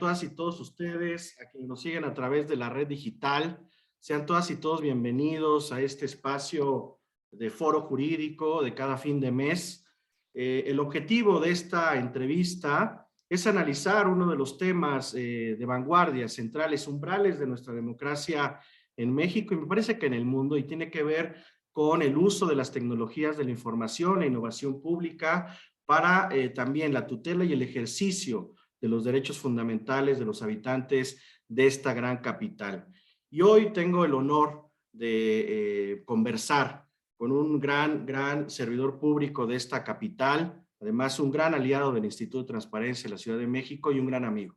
todas y todos ustedes, a quienes nos siguen a través de la red digital. Sean todas y todos bienvenidos a este espacio de foro jurídico de cada fin de mes. El objetivo de esta entrevista es analizar uno de los temas de vanguardia, centrales, umbrales de nuestra democracia en México y me parece que en el mundo, y tiene que ver con el uso de las tecnologías de la información, la innovación pública, para también la tutela y el ejercicio de los derechos fundamentales de los habitantes de esta gran capital. Y hoy tengo el honor de conversar con un gran servidor público de esta capital, además un gran aliado del Instituto de Transparencia de la Ciudad de México y un gran amigo.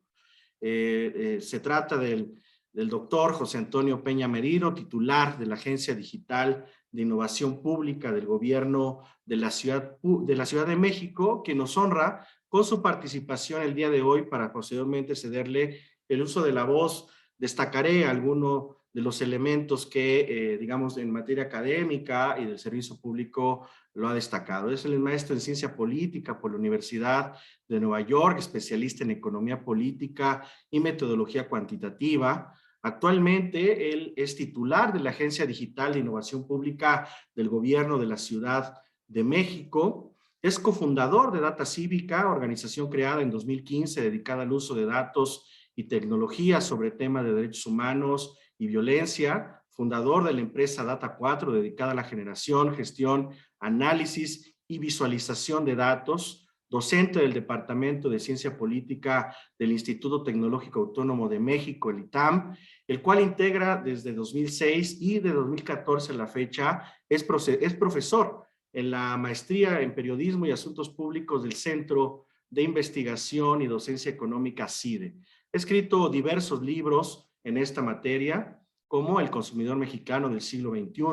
Se trata del doctor José Antonio Peña Merino, titular de la Agencia Digital de Innovación Pública del Gobierno de la Ciudad de México, que nos honra con su participación el día de hoy para posteriormente cederle el uso de la voz. Destacaré algunos de los elementos que, digamos, en materia académica y del servicio público lo ha destacado. Es el maestro en ciencia política por la Universidad de Nueva York, especialista en economía política y metodología cuantitativa. Actualmente él es titular de la Agencia Digital de Innovación Pública del Gobierno de la Ciudad de México. Es cofundador de Data Cívica, organización creada en 2015 dedicada al uso de datos y tecnología sobre temas de derechos humanos y violencia. Fundador de la empresa Data 4, dedicada a la generación, gestión, análisis y visualización de datos. Docente del Departamento de Ciencia Política del Instituto Tecnológico Autónomo de México, el ITAM, el cual integra desde 2006 y de 2014 a la fecha es profesor en la maestría en Periodismo y Asuntos Públicos del Centro de Investigación y Docencia Económica CIDE. Ha escrito diversos libros en esta materia, como El consumidor mexicano del siglo XXI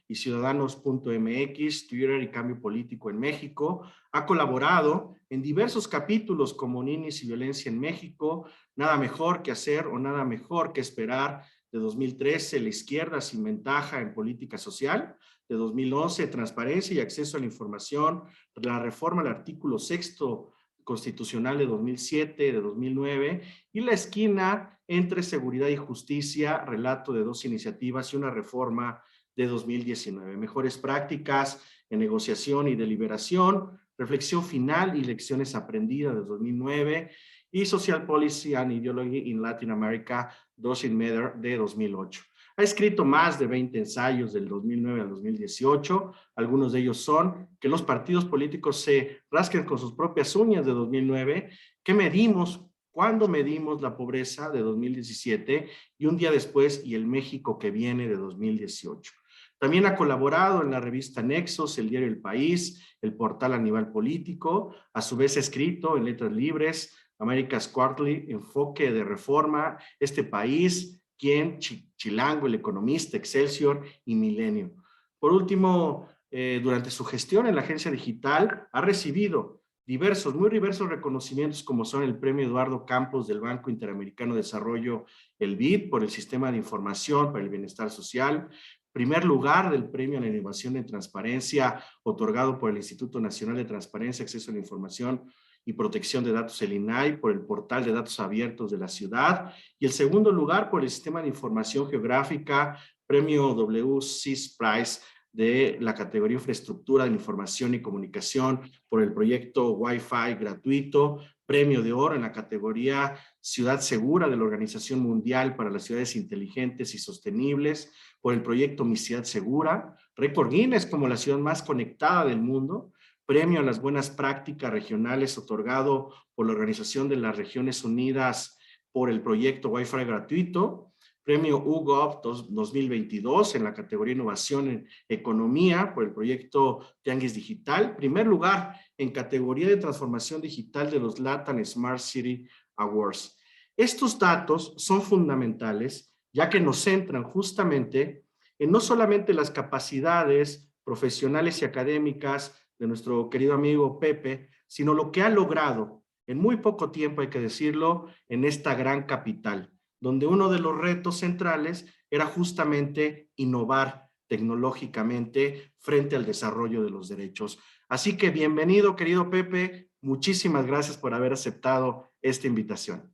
y Ciudadanos.mx, Twitter y Cambio Político en México. Ha colaborado en diversos capítulos como Ninis y Violencia en México, Nada mejor que hacer o Nada mejor que esperar, de 2013, La izquierda sin ventaja en política social, de 2011, Transparencia y acceso a la información, la reforma al artículo 6º constitucional de 2007, de 2009, y La esquina entre seguridad y justicia, relato de 2 iniciativas y una reforma de 2019. Mejores prácticas en negociación y deliberación, reflexión final y lecciones aprendidas de 2009, y Social Policy and Ideology in Latin America, Doesn't Matter, de 2008. Ha escrito más de 20 ensayos del 2009 al 2018. Algunos de ellos son Que los partidos políticos se rasquen con sus propias uñas, de 2009, ¿Qué medimos? ¿Cuándo medimos la pobreza?, de 2017, y Un día después y el México que viene, de 2018. También ha colaborado en la revista Nexos, el diario El País, el portal A Nivel Político. A su vez ha escrito en Letras Libres, America's Quarterly, Enfoque de Reforma, Este País, Quién, Chilango, El Economista, Excelsior y Milenio. Por último, durante su gestión en la agencia digital, ha recibido muy diversos reconocimientos, como son el Premio Eduardo Campos del Banco Interamericano de Desarrollo, el BID, por el Sistema de Información para el Bienestar Social, primer lugar del Premio a la Innovación en Transparencia, otorgado por el Instituto Nacional de Transparencia, Acceso a la Información y Protección de Datos, el INAI, por el Portal de Datos Abiertos de la Ciudad, y el segundo lugar por el Sistema de Información Geográfica, Premio WCIS Prize de la categoría Infraestructura de Información y Comunicación por el proyecto Wi-Fi gratuito, Premio de Oro en la categoría Ciudad Segura de la Organización Mundial para las Ciudades Inteligentes y Sostenibles por el proyecto Mi Ciudad Segura, récord Guinness como la ciudad más conectada del mundo, Premio a las Buenas Prácticas Regionales otorgado por la Organización de las Regiones Unidas por el proyecto Wi-Fi gratuito, Premio UGOV 2022 en la categoría Innovación en Economía por el proyecto Tianguis Digital, primer lugar en categoría de Transformación Digital de los LATAM Smart City Awards. Estos datos son fundamentales, ya que nos centran justamente en no solamente las capacidades profesionales y académicas de nuestro querido amigo Pepe, sino lo que ha logrado en muy poco tiempo, hay que decirlo, en esta gran capital, donde uno de los retos centrales era justamente innovar tecnológicamente frente al desarrollo de los derechos. Así que bienvenido, querido Pepe, muchísimas gracias por haber aceptado esta invitación.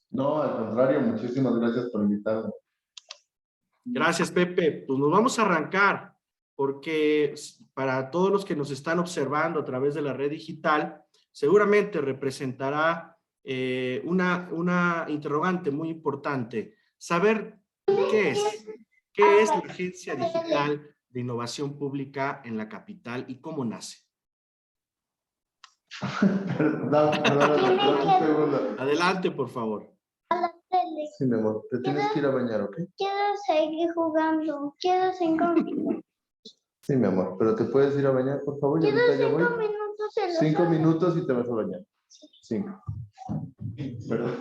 No, al contrario, muchísimas gracias por invitarme. Gracias, Pepe. Pues nos vamos a arrancar, porque para todos los que nos están observando a través de la red digital, seguramente representará una interrogante muy importante. Saber qué es la Agencia Digital de Innovación Pública en la capital y cómo nace. Perdón, un segundo. Adelante, por favor. Sí, mi amor, te tienes que ir a bañar, ¿ok? Quiero seguir jugando. Quiero 5 minutos. Sí, mi amor, pero te puedes ir a bañar, por favor. Quiero Ahorita ya 5 voy. minutos en los 5 ojos. minutos y te vas a bañar. 5. Perdón.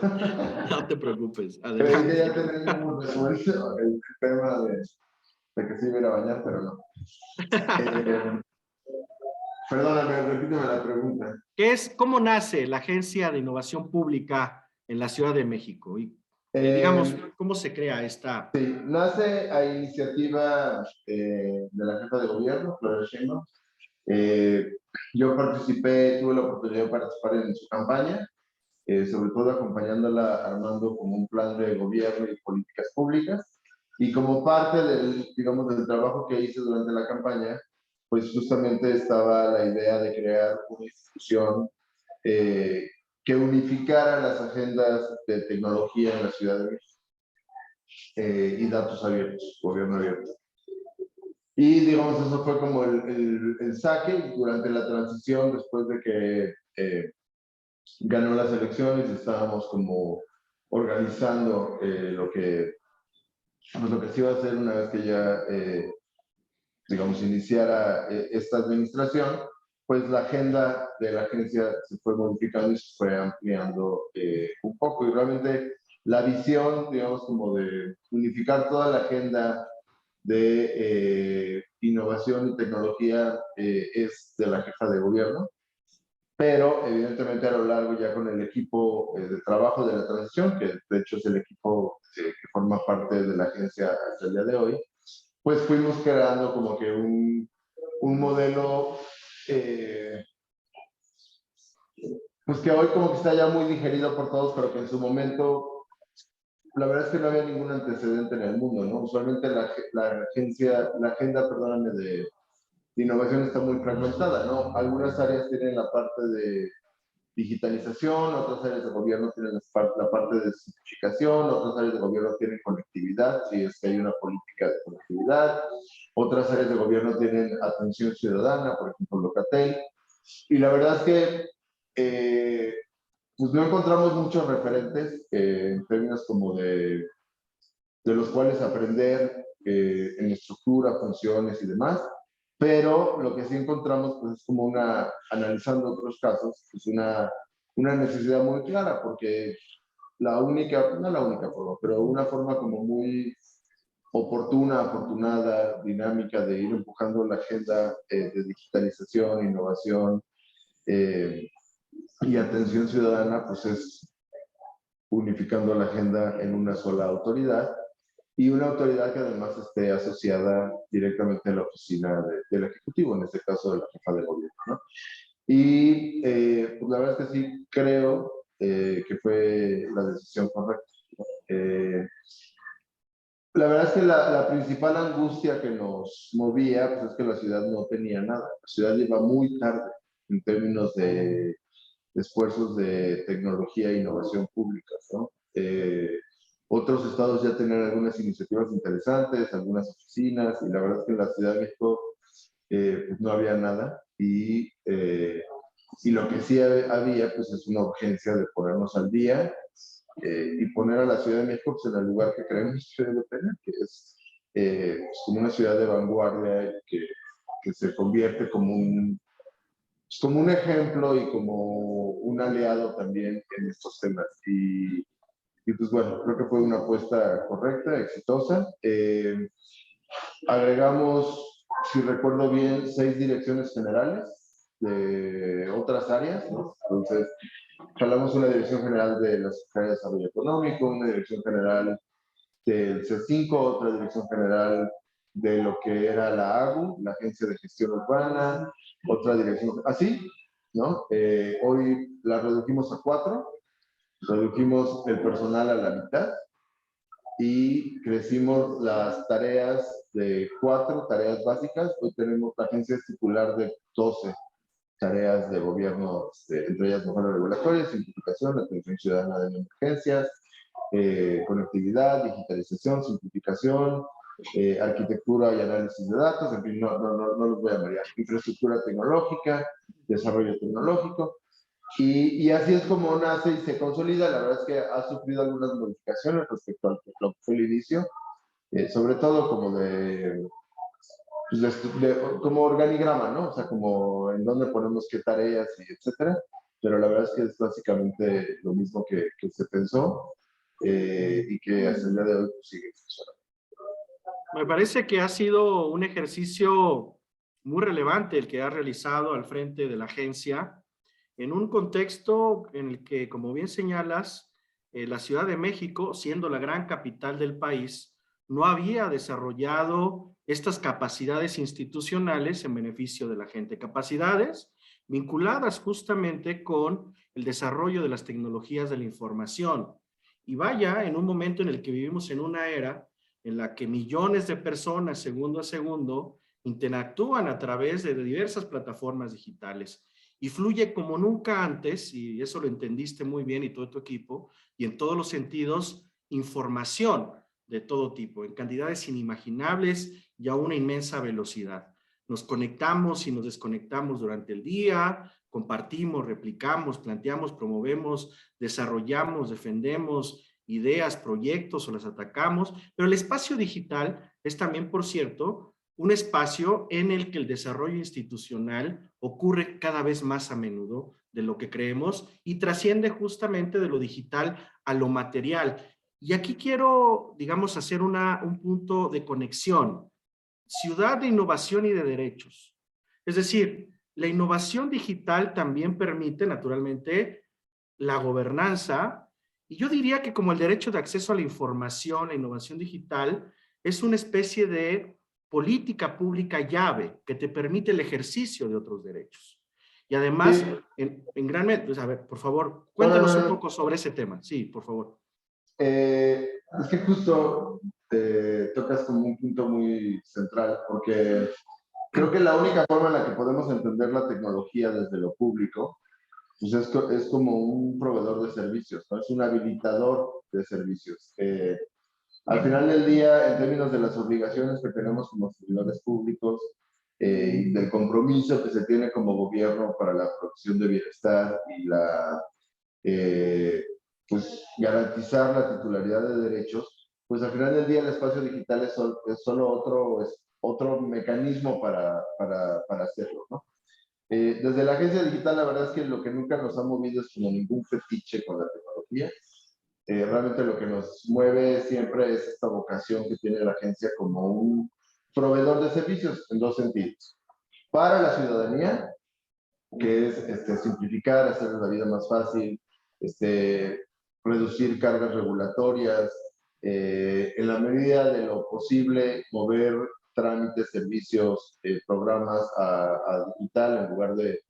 No te preocupes. Creí que Adelante. ya teníamos resuelto el tema de que sí iba a ir a bañar, pero no. Perdóname, repíteme la pregunta. ¿Cómo nace la Agencia de Innovación Pública en la Ciudad de México? Y, Eh, ¿cómo se crea esta? Nace a iniciativa de la jefa de gobierno, Claudia Sheinbaum. Yo tuve la oportunidad de participar en su campaña, sobre todo acompañándola, armando como un plan de gobierno y políticas públicas. Y como parte digamos, del trabajo que hice durante la campaña, pues justamente estaba la idea de crear una institución que unificara las agendas de tecnología en la Ciudad de México y datos abiertos, gobierno abierto. Y digamos, eso fue como el saque durante la transición, después de que ganó las elecciones, estábamos como organizando lo que se iba a hacer una vez que ya, digamos, iniciara esta administración, pues la agenda de la agencia se fue modificando y se fue ampliando un poco. Y realmente la visión, digamos, como de unificar toda la agenda de innovación y tecnología es de la jefa de gobierno, pero evidentemente a lo largo ya con el equipo de trabajo de la transición, que de hecho es el equipo que forma parte de la agencia hasta el día de hoy, pues fuimos creando como que un modelo pues que hoy como que está ya muy digerido por todos, pero que en su momento la verdad es que no había ningún antecedente en el mundo, ¿no? Usualmente la agenda, perdóname, de innovación está muy fragmentada, ¿no? Algunas áreas tienen la parte de digitalización, otras áreas de gobierno tienen la parte de simplificación, otras áreas de gobierno tienen conectividad, si es que hay una política de conectividad, otras áreas de gobierno tienen atención ciudadana, por ejemplo, Locatel, y la verdad es que pues no encontramos muchos referentes en términos como de los cuales aprender en estructura, funciones y demás, pero lo que sí encontramos pues es como analizando otros casos, pues una necesidad muy clara, porque no la única forma, pero una forma como muy oportuna, afortunada, dinámica de ir empujando la agenda de digitalización, innovación y atención ciudadana, pues es unificando la agenda en una sola autoridad y una autoridad que además esté asociada directamente a la oficina del Ejecutivo, en este caso de la jefa de gobierno, ¿no? Y pues la verdad es que sí creo que fue la decisión correcta. La verdad es que la principal angustia que nos movía pues es que la ciudad no tenía nada. La ciudad iba muy tarde en términos de esfuerzos de tecnología e innovación públicas, ¿no? Otros estados ya tenían algunas iniciativas interesantes, algunas oficinas, y la verdad es que en la Ciudad de México pues no había nada, y lo que sí había pues es una urgencia de ponernos al día y poner a la Ciudad de México pues, en el lugar que creemos que debe tener, que es pues, como una ciudad de vanguardia que se convierte como un ejemplo y como un aliado también en estos temas. Y pues bueno, creo que fue una apuesta correcta, exitosa. Agregamos, si recuerdo bien, 6 direcciones generales de otras áreas, ¿no? Entonces, jalamos una dirección general de la Secretaría de Desarrollo Económico, una dirección general del C5, otra dirección general de lo que era la AGU, la Agencia de Gestión Urbana, otra dirección, así, ¿no? Hoy la redujimos a 4, redujimos el personal a la mitad y crecimos las tareas de 4 tareas básicas. Hoy tenemos, la agencia es titular de 12 tareas de gobierno, entre ellas mejoras regulatorias, simplificación, atención ciudadana de emergencias, conectividad, digitalización, simplificación, arquitectura y análisis de datos, en fin, no los voy a marear, infraestructura tecnológica, desarrollo tecnológico, y así es como nace y se consolida. La verdad es que ha sufrido algunas modificaciones respecto a lo que fue el inicio, sobre todo como como organigrama, ¿no? O sea, como en dónde ponemos qué tareas y etcétera, pero la verdad es que es básicamente lo mismo que se pensó y que hasta el día de hoy pues, sigue funcionando. Me parece que ha sido un ejercicio muy relevante el que ha realizado al frente de la agencia, en un contexto en el que, como bien señalas, la Ciudad de México, siendo la gran capital del país, no había desarrollado estas capacidades institucionales en beneficio de la gente. Capacidades vinculadas justamente con el desarrollo de las tecnologías de la información. Y vaya, en un momento en el que vivimos en una era en la que millones de personas, segundo a segundo, interactúan a través de diversas plataformas digitales y fluye como nunca antes, y eso lo entendiste muy bien y todo tu equipo, y en todos los sentidos, información de todo tipo, en cantidades inimaginables y a una inmensa velocidad. Nos conectamos y nos desconectamos durante el día, compartimos, replicamos, planteamos, promovemos, desarrollamos, defendemos ideas, proyectos o las atacamos, pero el espacio digital es también, por cierto, un espacio en el que el desarrollo institucional ocurre cada vez más a menudo de lo que creemos y trasciende justamente de lo digital a lo material. Y aquí quiero, digamos, hacer un punto de conexión. Ciudad de innovación y de derechos. Es decir, la innovación digital también permite, naturalmente, la gobernanza, y yo diría que como el derecho de acceso a la información, la innovación digital, es una especie de política pública llave que te permite el ejercicio de otros derechos. Y además, Sí. en gran medida, pues a ver, por favor, No, no, cuéntanos no, un no. poco sobre ese tema. Sí, por favor. Es que justo te tocas como un punto muy central, porque creo que la única forma en la que podemos entender la tecnología desde lo público, pues es como un proveedor de servicios, ¿no? Es un habilitador de servicios. Al final del día, en términos de las obligaciones que tenemos como servidores públicos y del compromiso que se tiene como gobierno para la provisión de bienestar y eh, pues garantizar la titularidad de derechos, pues al final del día el espacio digital es solo otro mecanismo para hacerlo, ¿no? Desde la agencia digital, la verdad es que lo que nunca nos ha movido es como ningún fetiche con la tecnología. Realmente lo que nos mueve siempre es esta vocación que tiene la agencia como un proveedor de servicios en dos sentidos. Para la ciudadanía, que es simplificar, hacer la vida más fácil, reducir cargas regulatorias, en la medida de lo posible mover trámites, servicios, programas a digital en lugar de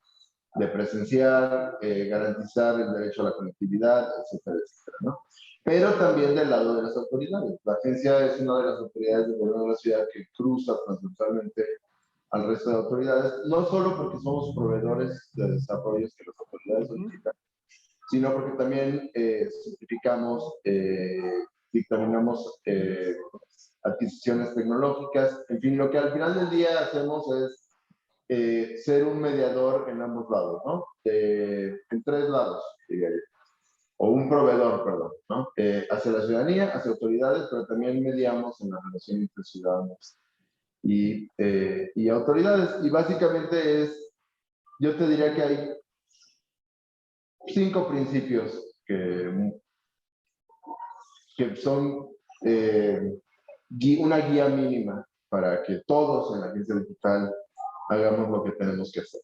presencial, garantizar el derecho a la conectividad, etcétera, etcétera, ¿no? Pero también del lado de las autoridades. La agencia es una de las autoridades del gobierno de la ciudad que cruza transversalmente al resto de autoridades, no solo porque somos proveedores de desarrollos que las autoridades solicitan, sino porque también certificamos, dictaminamos adquisiciones tecnológicas, en fin, lo que al final del día hacemos es ser un mediador en ambos lados, ¿no? En tres lados, diría yo. O un proveedor, perdón, ¿no? Hacia la ciudadanía, hacia autoridades, pero también mediamos en la relación entre ciudadanos y autoridades. Y básicamente yo te diría que hay 5 principios que son una guía mínima para que todos en la agencia digital hagamos lo que tenemos que hacer.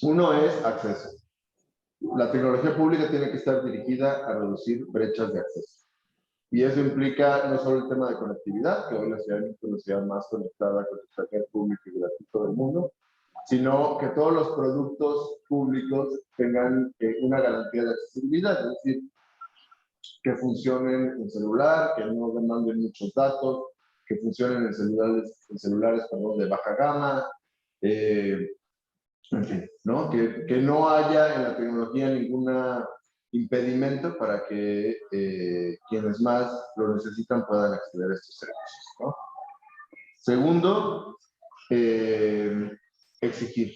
Uno es acceso. La tecnología pública tiene que estar dirigida a reducir brechas de acceso. Y eso implica no solo el tema de conectividad, que hoy la Ciudad de México es la ciudad más conectada con el internet público y gratuito del mundo, sino que todos los productos públicos tengan una garantía de accesibilidad. Es decir, que funcionen en celular, que no demanden muchos datos, que funcionen en celulares perdón, de baja gama, en fin, ¿no? Que no haya en la tecnología ningún impedimento para que quienes más lo necesitan puedan acceder a estos servicios, ¿no? Segundo, exigir.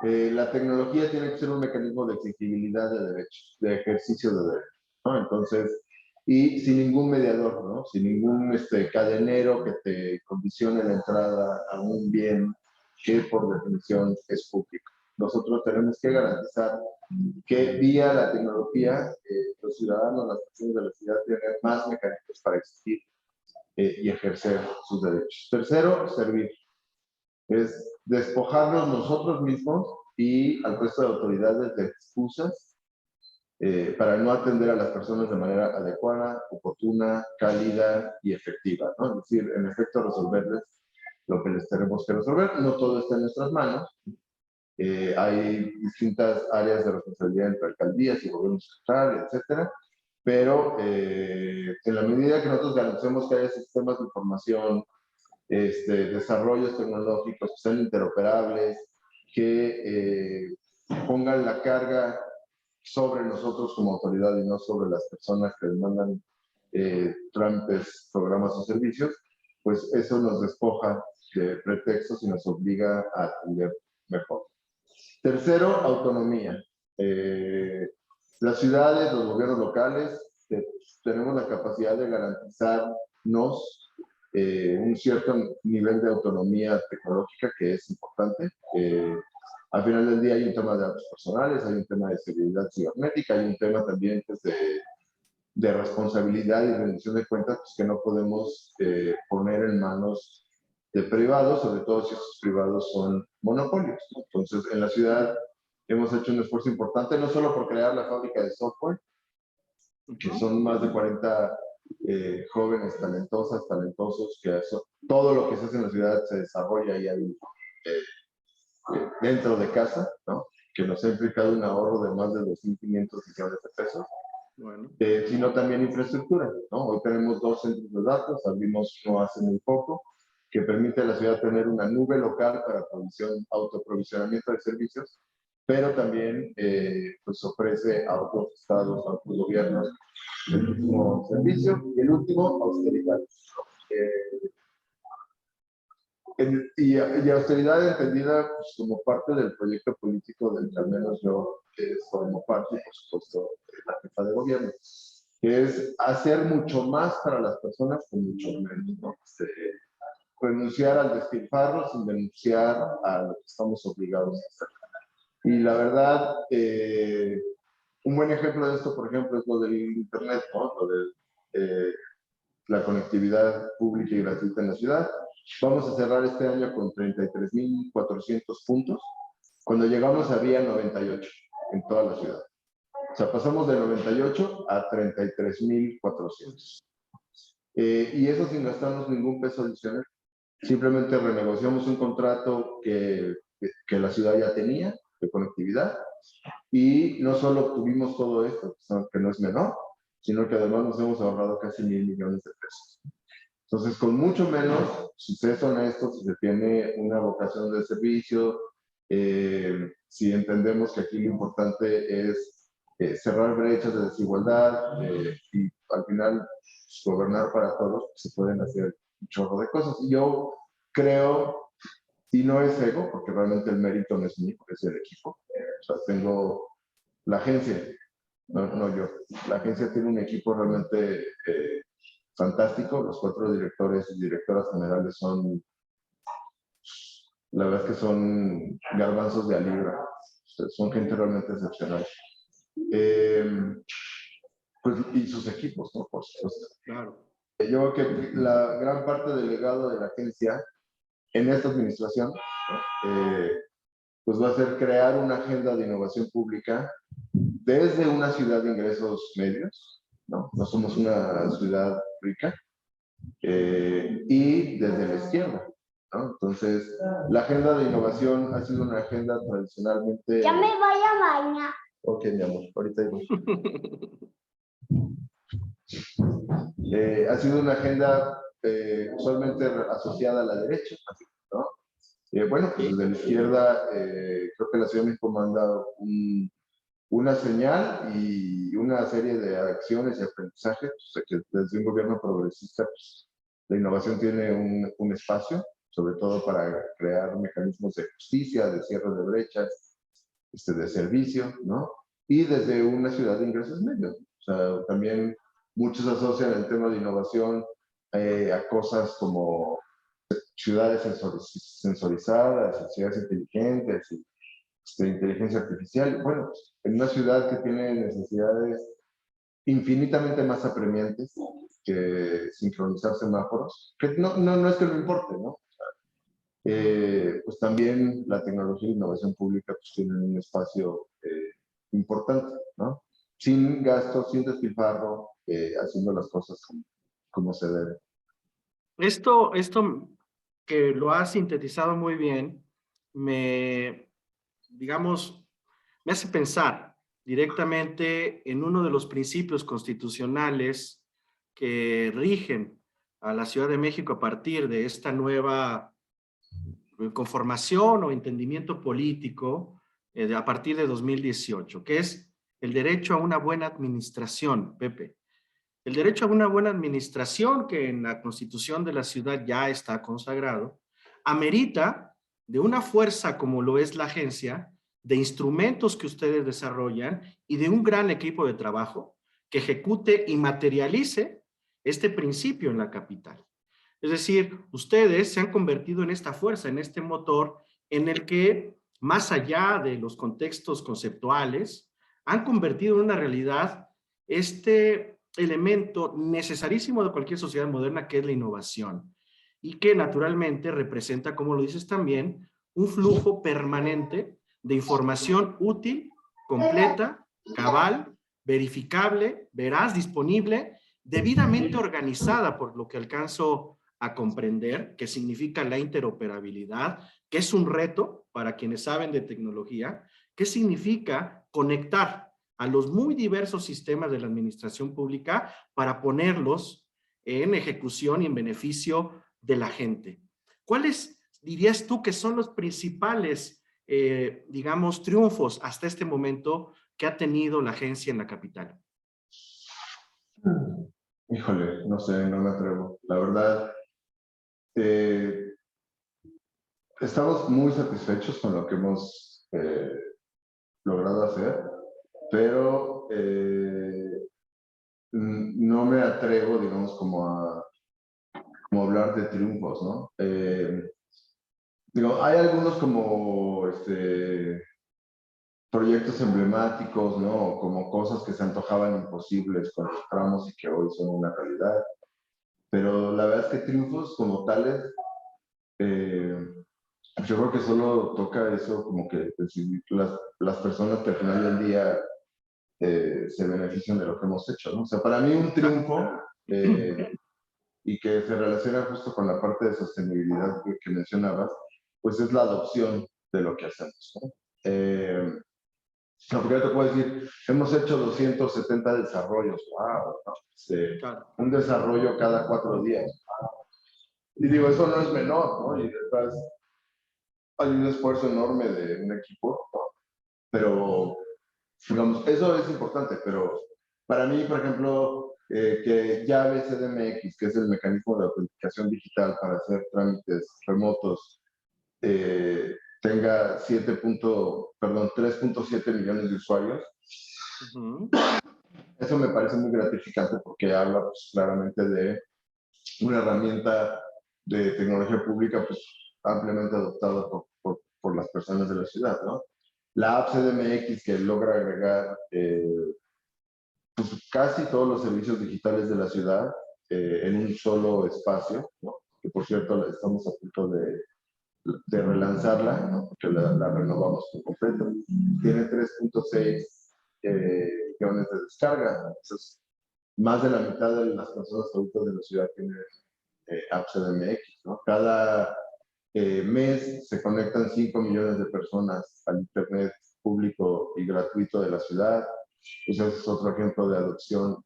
La tecnología tiene que ser un mecanismo de exigibilidad de derechos, de ejercicio de derechos, ¿no? Entonces, y sin ningún mediador, ¿no? Sin ningún cadenero que te condicione la entrada a un bien que por definición es público. Nosotros tenemos que garantizar que vía la tecnología los ciudadanos, las personas de la ciudad tienen más mecanismos para exigir y ejercer sus derechos. Tercero, servir. Es despojarnos nosotros mismos y al resto de autoridades de excusas para no atender a las personas de manera adecuada, oportuna, cálida y efectiva, ¿no? Es decir, en efecto, resolverles lo que les tenemos que resolver. No todo está en nuestras manos. Hay distintas áreas de responsabilidad entre alcaldías y gobierno central, etcétera. Pero en la medida que nosotros garanticemos que haya sistemas de información, desarrollos tecnológicos que sean interoperables, que pongan la carga sobre nosotros como autoridad y no sobre las personas que demandan trámites, programas o servicios, pues eso nos despoja de pretextos y nos obliga a atender mejor. Tercero, autonomía. Las ciudades, los gobiernos locales, tenemos la capacidad de garantizarnos un cierto nivel de autonomía tecnológica que es importante. Al final del día hay un tema de datos personales, hay un tema de seguridad cibernética, hay un tema también pues, de responsabilidad y rendición de cuentas pues, que no podemos poner en manos de privados, sobre todo si esos privados son monopolios, ¿no? Entonces, en la ciudad hemos hecho un esfuerzo importante, no solo por crear la fábrica de software, que son más de 40 jóvenes talentosos, que todo lo que se hace en la ciudad se desarrolla ahí dentro de casa, ¿no? Que nos ha implicado un ahorro de más de 2.500 millones de pesos. Bueno. Sino también infraestructura, ¿no? Hoy tenemos 2 centros de datos, abrimos no hace muy poco, que permite a la ciudad tener una nube local para autoprovisionamiento de servicios, pero también pues ofrece a otros estados, a otros gobiernos el mismo servicio. Y el último, austeridad. Y austeridad entendida pues, como parte del proyecto político del que al menos yo formo parte, por supuesto, la jefa de gobierno, que es hacer mucho más para las personas con mucho menos, ¿no? Renunciar al despilfarro sin renunciar a lo que estamos obligados a hacer. Y la verdad, un buen ejemplo de esto, por ejemplo, es lo del Internet, ¿no? Lo de la conectividad pública y gratuita en la ciudad. Vamos a cerrar este año con 33.400 puntos. Cuando llegamos había 98 en toda la ciudad. O sea, pasamos de 98 a 33.400. Y eso sin gastarnos ningún peso adicional. Simplemente renegociamos un contrato que la ciudad ya tenía de conectividad y no solo obtuvimos todo esto, que no es menor, sino que además nos hemos ahorrado casi 1.000 millones de pesos. Entonces, con mucho menos, si se es honesto, si se tiene una vocación de servicio, si entendemos que aquí lo importante es cerrar brechas de desigualdad y al final gobernar para todos, se pueden hacer un chorro de cosas. Y yo creo, y no es ego, porque realmente el mérito no es mío, es del equipo. O sea, tengo la agencia, no yo. La agencia tiene un equipo realmente fantástico. Los 4 directores y directoras generales son, la verdad es que son garbanzos de a libra. O sea, son gente realmente excepcional. Pues, y sus equipos, ¿no? Por supuesto. Claro. Yo creo que la gran parte del legado de la agencia en esta administración, ¿no? Pues va a ser crear una agenda de innovación pública desde una ciudad de ingresos medios, ¿no? No somos una ciudad rica, y desde la izquierda, ¿no? Entonces, la agenda de innovación ha sido una agenda tradicionalmente... Ya me voy a bañar. Ok, mi amor, ahorita voy. Ha sido una agenda usualmente asociada a la derecha, ¿no? Bueno, pues desde la izquierda creo que la Ciudad de México manda una señal y una serie de acciones y aprendizajes, pues, que desde un gobierno progresista, pues, la innovación tiene un espacio, sobre todo para crear mecanismos de justicia, de cierre de brechas, de servicio, ¿no? Y desde una ciudad de ingresos medios. O sea, también muchos asocian el tema de innovación a cosas como ciudades sensorizadas, ciudades inteligentes, inteligencia artificial. Bueno, pues, en una ciudad que tiene necesidades infinitamente más apremiantes que sincronizar semáforos, que no es que no importe, ¿no? Pues también la tecnología e innovación pública pues, tienen un espacio importante, ¿no? Sin gasto, sin despilfarro, haciendo las cosas como se debe. Esto que lo has sintetizado muy bien, digamos, me hace pensar directamente en uno de los principios constitucionales que rigen a la Ciudad de México a partir de esta nueva conformación o entendimiento político a partir de 2018, que es el derecho a una buena administración, Pepe. El derecho a una buena administración, que en la Constitución de la ciudad ya está consagrado, amerita de una fuerza como lo es la agencia, de instrumentos que ustedes desarrollan y de un gran equipo de trabajo que ejecute y materialice este principio en la capital. Es decir, ustedes se han convertido en esta fuerza, en este motor en el que, más allá de los contextos conceptuales, han convertido en una realidad este elemento necesarísimo de cualquier sociedad moderna, que es la innovación, y que naturalmente representa, como lo dices también, un flujo permanente de información útil, completa, cabal, verificable, veraz, disponible, debidamente organizada, por lo que alcanzo a comprender, que significa la interoperabilidad, que es un reto para quienes saben de tecnología, que significa conectar a los muy diversos sistemas de la administración pública para ponerlos en ejecución y en beneficio de la gente. ¿Cuáles dirías tú que son los principales, digamos, triunfos hasta este momento que ha tenido la agencia en la capital? Híjole, no sé, no me atrevo. La verdad, estamos muy satisfechos con lo que hemos logrado hacer, pero no me atrevo, digamos, como a hablar de triunfos, ¿no? Digo, hay algunos como proyectos emblemáticos, ¿no? Como cosas que se antojaban imposibles cuando entramos y que hoy son una realidad. Pero la verdad es que triunfos como tales, yo creo que solo toca eso como que decidir las personas que al final del día se benefician de lo que hemos hecho, ¿no? O sea, para mí un triunfo y que se relaciona justo con la parte de sostenibilidad que mencionabas, pues es la adopción de lo que hacemos, ¿no? No, porque yo te puedo decir, hemos hecho 270 desarrollos, wow, ¿no? Claro. Un desarrollo cada 4 días. Y digo, eso no es menor, ¿no? Y detrás hay un esfuerzo enorme de un equipo, ¿no? Pero, digamos, eso es importante, pero para mí, por ejemplo, que llave CDMX, que es el mecanismo de autenticación digital para hacer trámites remotos, tenga 3.7 millones de usuarios. Eso me parece muy gratificante porque habla pues, claramente de una herramienta de tecnología pública pues, ampliamente adoptada por las personas de la ciudad, ¿no? La app CDMX que logra agregar pues, casi todos los servicios digitales de la ciudad en un solo espacio, ¿no? Que por cierto estamos a punto de relanzarla, ¿no? Porque la renovamos por completo. Tiene 3.6 millones de descargas. Entonces, más de la mitad de las personas adultas de la ciudad tienen apps CDMX, ¿no? Cada mes se conectan 5 millones de personas al internet público y gratuito de la ciudad. pues ese es otro ejemplo de adopción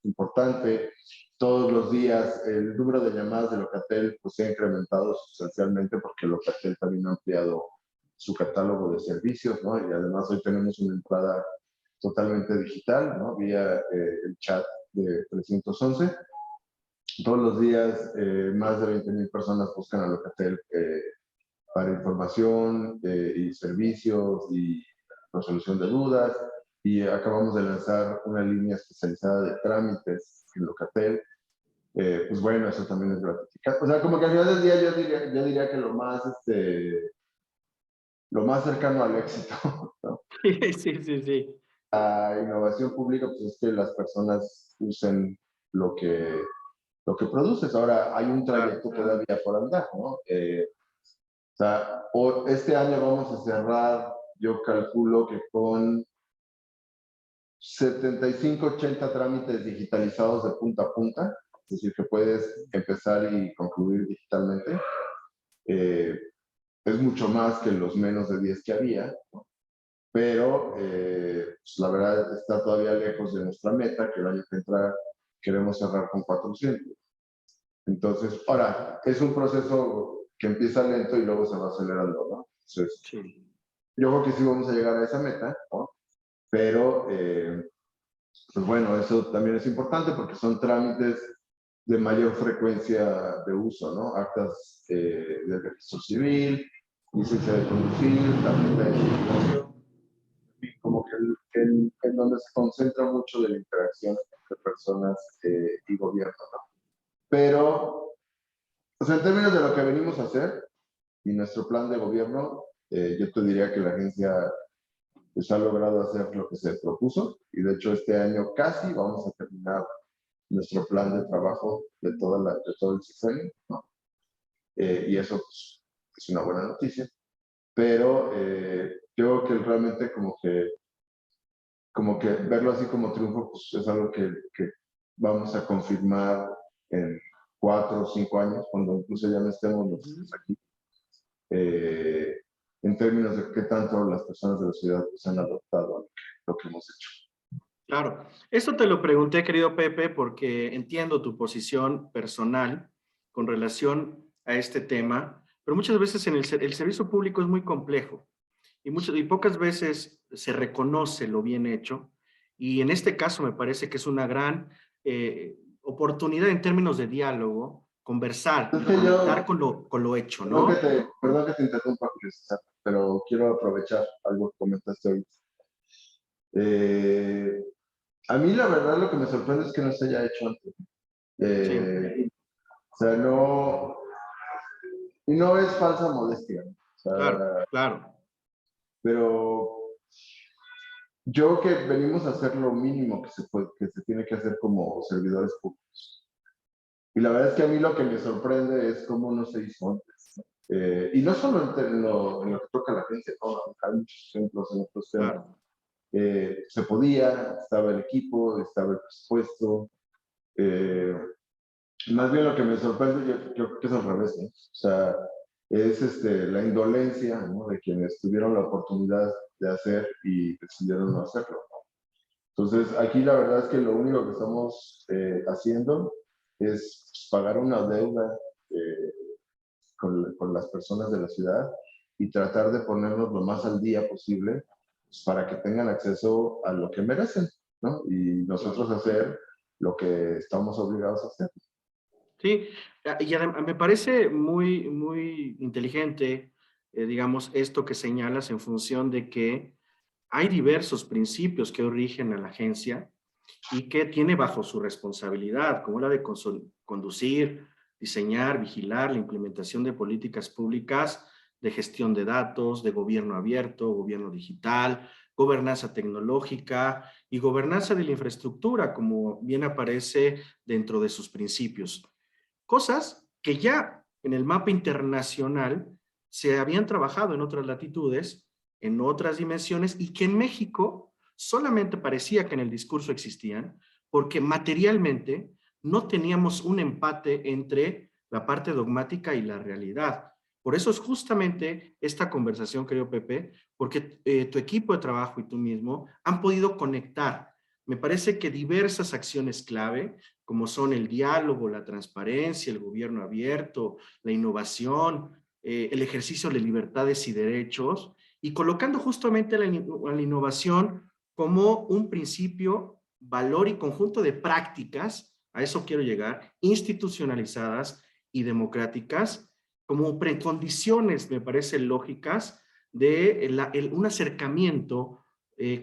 importante. Todos los días el número de llamadas de Locatel pues, se ha incrementado sustancialmente porque Locatel también ha ampliado su catálogo de servicios, ¿no? Y además hoy tenemos una entrada totalmente digital, ¿no? Vía el chat de 311. Todos los días más de 20,000 personas buscan a Locatel para información y servicios y resolución de dudas. Y acabamos de lanzar una línea especializada de trámites en Locatel. Pues bueno, eso también es gratificante. O sea, como que al final del día yo diría que lo más cercano al éxito, ¿no? Sí, sí, sí. La innovación pública, pues es que las personas usen lo que produces. Ahora, hay un trayecto todavía por andar, ¿no? O sea, este año vamos a cerrar, yo calculo que con 75, 80 trámites digitalizados de punta a punta, es decir, que puedes empezar y concluir digitalmente. Es mucho más que los menos de 10 que había, ¿no? Pero pues la verdad está todavía lejos de nuestra meta, que el año que entra queremos cerrar con 400. Entonces, ahora, es un proceso que empieza lento y luego se va acelerando, ¿no? Entonces, Sí. yo creo que sí vamos a llegar a esa meta, ¿no? Pero, pues bueno, eso también es importante porque son trámites de mayor frecuencia de uso, ¿no? Actas de registro civil, licencia de conducir, tarjeta de circulación, y como que en donde se concentra mucho de la interacción entre personas y gobierno, ¿no? Pero, o sea, en términos de lo que venimos a hacer y nuestro plan de gobierno, yo te diría que la agencia pues, ha logrado hacer lo que se propuso y de hecho este año casi vamos a terminar nuestro plan de trabajo de todo el sexenio, ¿no? Y eso pues, es una buena noticia, pero yo creo que realmente como que verlo así como triunfo pues, es algo que vamos a confirmar en 4 o 5 años, cuando incluso ya no estemos nosotros aquí, en términos de qué tanto las personas de la ciudad pues, han adoptado lo que hemos hecho. Claro, eso te lo pregunté, querido Pepe, porque entiendo tu posición personal con relación a este tema, pero muchas veces el servicio público es muy complejo y pocas veces se reconoce lo bien hecho, y en este caso me parece que es una gran oportunidad en términos de diálogo, conversar y conectar con lo hecho, ¿no? Perdón que te interrumpa, César, pero quiero aprovechar algo que comentaste ahorita. A mí la verdad lo que me sorprende es que no se haya hecho antes. Sí, O sea, no, y no es falsa modestia, ¿no? O claro, sea, claro. pero yo creo que venimos a hacer lo mínimo que se tiene que hacer como servidores públicos. Y la verdad es que a mí lo que me sorprende es cómo no se hizo antes. Y no solo en lo que toca a la agencia, ¿no? Hay muchos ejemplos en otros temas. Claro. Se podía, estaba el equipo, estaba el presupuesto. Más bien lo que me sorprende, yo creo que es al revés, ¿no? O sea, es la indolencia, ¿no? De quienes tuvieron la oportunidad de hacer y decidieron no hacerlo. Entonces, aquí la verdad es que lo único que estamos haciendo es pagar una deuda con las personas de la ciudad y tratar de ponernos lo más al día posible pues, para que tengan acceso a lo que merecen, ¿no? Y nosotros hacer lo que estamos obligados a hacer. Sí, y me parece muy, muy inteligente, digamos, esto que señalas en función de que hay diversos principios que rigen a la agencia y que tiene bajo su responsabilidad, como la de conducir, diseñar, vigilar la implementación de políticas públicas de gestión de datos, de gobierno abierto, gobierno digital, gobernanza tecnológica y gobernanza de la infraestructura, como bien aparece dentro de sus principios. Cosas que ya en el mapa internacional se habían trabajado en otras latitudes, en otras dimensiones, y que en México solamente parecía que en el discurso existían, porque materialmente no teníamos un empate entre la parte dogmática y la realidad. Por eso es justamente esta conversación, querido Pepe, porque tu equipo de trabajo y tú mismo han podido conectar. Me parece que diversas acciones clave, como son el diálogo, la transparencia, el gobierno abierto, la innovación, el ejercicio de libertades y derechos, y colocando justamente la innovación como un principio, valor y conjunto de prácticas, a eso quiero llegar, institucionalizadas y democráticas, como precondiciones, me parecen lógicas, de un acercamiento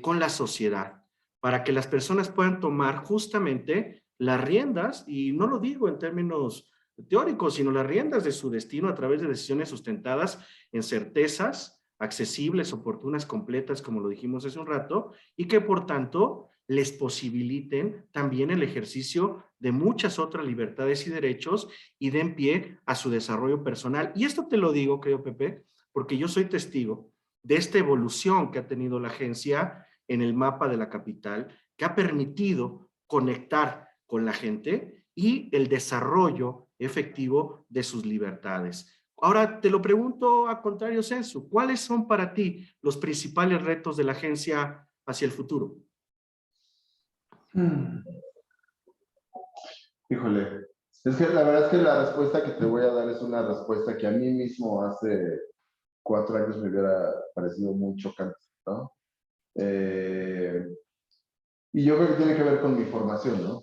con la sociedad, para que las personas puedan tomar justamente las riendas, y no lo digo en términos teóricos, sino las riendas de su destino a través de decisiones sustentadas en certezas, accesibles, oportunas, completas, como lo dijimos hace un rato, y que por tanto les posibiliten también el ejercicio de muchas otras libertades y derechos y den pie a su desarrollo personal. Y esto te lo digo, creo, Pepe, porque yo soy testigo de esta evolución que ha tenido la agencia en el mapa de la capital, que ha permitido conectar con la gente y el desarrollo efectivo de sus libertades. Ahora te lo pregunto a contrario sensu, ¿cuáles son para ti los principales retos de la agencia hacia el futuro? Híjole, es que la verdad es que la respuesta que te voy a dar es una respuesta que a mí mismo hace 4 años me hubiera parecido muy chocante, ¿no? Eh, y yo creo que tiene que ver con mi formación, ¿no?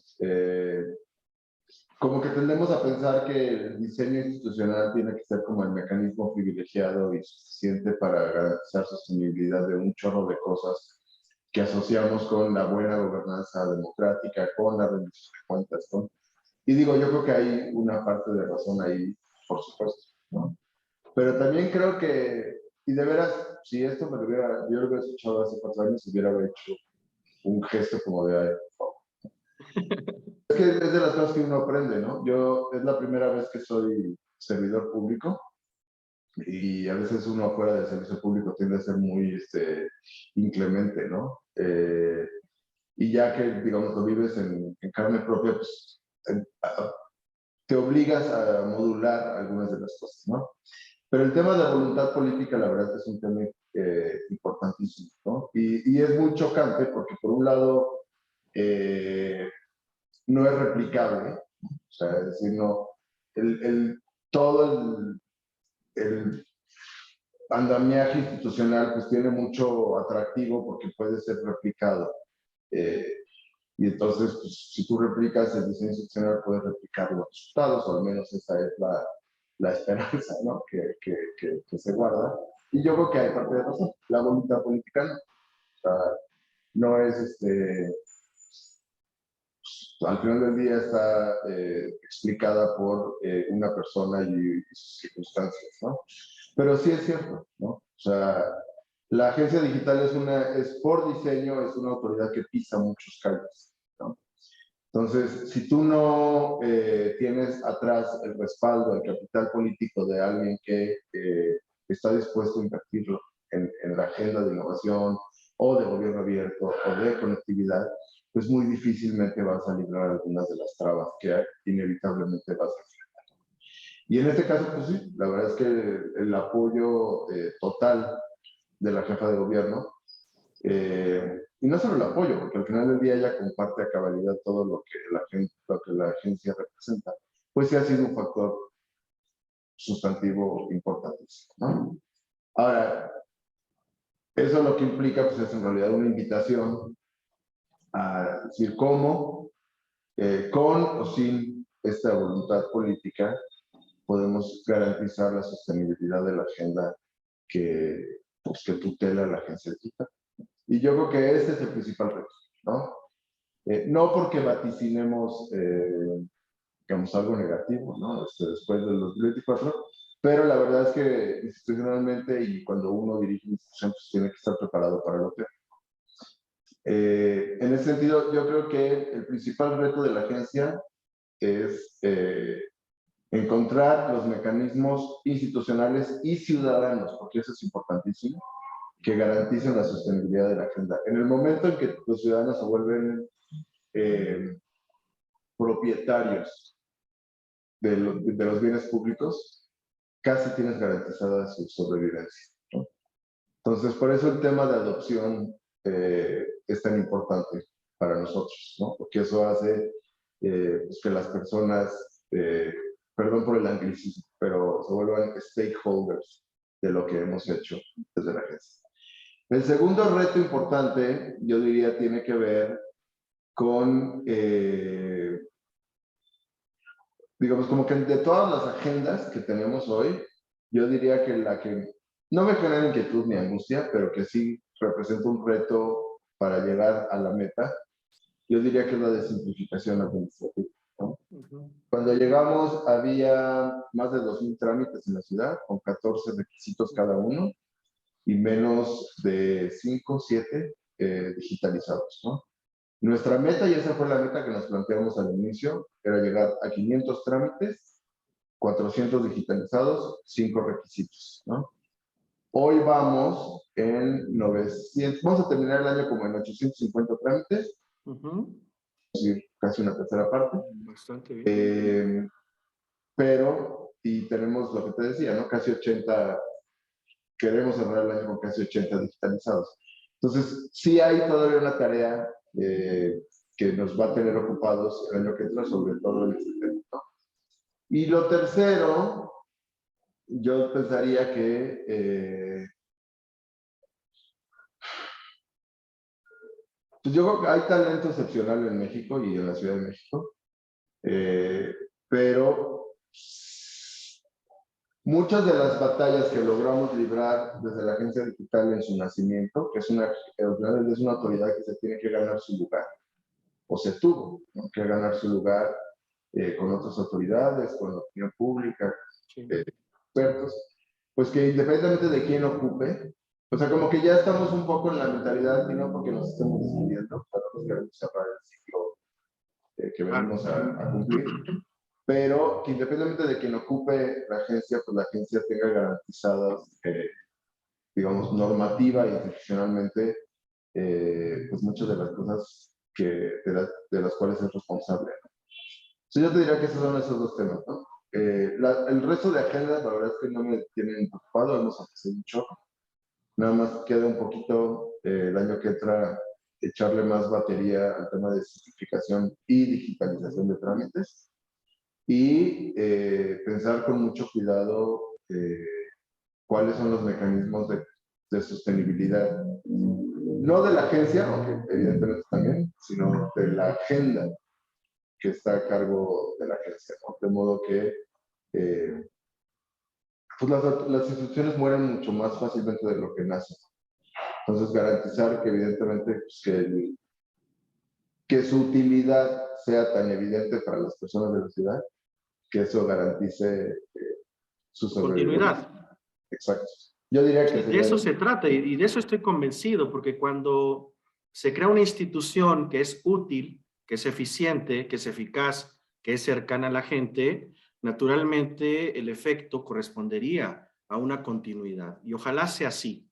Como que tendemos a pensar que el diseño institucional tiene que ser como el mecanismo privilegiado y suficiente para garantizar sostenibilidad de un chorro de cosas que asociamos con la buena gobernanza democrática, con la rendición de cuentas, con... Y digo, yo creo que hay una parte de razón ahí, por supuesto, ¿no? Pero también creo que, y de veras, si esto me lo hubiera, yo lo hubiera escuchado hace 4 años, hubiera hecho un gesto como de, ay, por favor. Es que es de las cosas que uno aprende, ¿no? Yo es la primera vez que soy servidor público y a veces uno afuera del servicio público tiende a ser muy inclemente, ¿no? Y ya que, digamos, lo vives en carne propia, pues te obligas a modular algunas de las cosas, ¿no? Pero el tema de la voluntad política, la verdad, es un tema importantísimo, ¿no? Y es muy chocante porque, por un lado, no es replicable, o sea, es decir, no, todo el andamiaje institucional pues tiene mucho atractivo porque puede ser replicado. Eh, y entonces, pues, si tú replicas el diseño institucional, puedes replicar los resultados, o al menos esa es la esperanza, ¿no? Que se guarda. Y yo creo que hay parte de razón. La voluntad política no. O sea, no es al final del día está explicada por una persona y sus circunstancias, ¿no? Pero sí es cierto, ¿no? O sea, la agencia digital es por diseño, es una autoridad que pisa muchos calles, ¿no? Entonces, si tú no tienes atrás el respaldo, el capital político de alguien que está dispuesto a invertirlo en la agenda de innovación o de gobierno abierto o de conectividad, pues muy difícilmente vas a librar algunas de las trabas que inevitablemente vas a enfrentar. Y en este caso, pues sí, la verdad es que el apoyo total de la jefa de gobierno, y no solo el apoyo, porque al final del día ella comparte a cabalidad todo lo que la agencia representa, pues sí ha sido un factor sustantivo importantísimo, ¿no? Ahora, eso lo que implica, pues es en realidad una invitación a decir cómo, con o sin esta voluntad política, podemos garantizar la sostenibilidad de la agenda que tutela la agencia digital. Y yo creo que ese es el principal reto, ¿no? No porque vaticinemos, digamos, algo negativo, ¿no? Después del 2024, pero la verdad es que institucionalmente y cuando uno dirige una institución, pues tiene que estar preparado para lo que... en ese sentido, yo creo que el principal reto de la agencia es encontrar los mecanismos institucionales y ciudadanos, porque eso es importantísimo, que garanticen la sostenibilidad de la agenda. En el momento en que los ciudadanos se vuelven propietarios de los bienes públicos, casi tienes garantizada su sobrevivencia, ¿no? Entonces, por eso el tema de adopción es tan importante para nosotros, ¿no? Porque eso hace pues que las personas, perdón por el anglicismo, pero se vuelvan stakeholders de lo que hemos hecho desde la agencia. El segundo reto importante, yo diría, tiene que ver con, digamos, como que de todas las agendas que tenemos hoy, yo diría que la que no me genera inquietud ni angustia, pero que sí representa un reto para llegar a la meta, yo diría que es la de simplificación administrativa, ¿no? Cuando llegamos había más de 2,000 trámites en la ciudad, con 14 requisitos cada uno, y menos de 5, 7 digitalizados, ¿no? Nuestra meta, y esa fue la meta que nos planteamos al inicio, era llegar a 500 trámites, 400 digitalizados, 5 requisitos, ¿no? Hoy vamos en 900, vamos a terminar el año como en 850 trámites, es decir, casi una tercera parte. Bastante bien. Pero, y tenemos lo que te decía, ¿no? Casi 80, queremos cerrar el año con casi 80 digitalizados. Entonces, sí hay todavía una tarea que nos va a tener ocupados el año que entra, sobre todo en este tema, ¿no? Y lo tercero, yo pensaría que pues yo creo que hay talento excepcional en México y en la Ciudad de México, pero muchas de las batallas que logramos librar desde la agencia digital en su nacimiento, que es una autoridad que se tiene que ganar su lugar, o se tuvo, ¿no?, que ganar su lugar con otras autoridades, con la opinión pública, Sí. Expertos, pues que independientemente de quién ocupe, o sea, como que ya estamos un poco en la mentalidad, y no porque nos estemos despidiendo, nos queremos cerrar el ciclo que venimos a cumplir, pero que independientemente de quien ocupe la agencia, pues la agencia tenga garantizadas, digamos, normativa e institucionalmente, pues muchas de las cosas de las cuales es responsable, ¿no? Yo te diría que esos son esos dos temas, ¿no? El resto de agendas, la verdad es que no me tienen preocupado, hemos avanzado mucho. Nada más queda un poquito el año que entra echarle más batería al tema de simplificación y digitalización de trámites y pensar con mucho cuidado cuáles son los mecanismos de sostenibilidad, no de la agencia, aunque evidentemente también, sino de la agenda que está a cargo de la agencia, ¿no? De modo que pues las instituciones mueren mucho más fácilmente de lo que nacen. Entonces, garantizar que evidentemente pues, que su utilidad sea tan evidente para las personas de la ciudad, que eso garantice su sobrevivencia. Continuidad. Exacto. Yo diría que de eso se trata y de eso estoy convencido, porque cuando se crea una institución que es útil, que es eficiente, que es eficaz, que es cercana a la gente, naturalmente el efecto correspondería a una continuidad. Y ojalá sea así,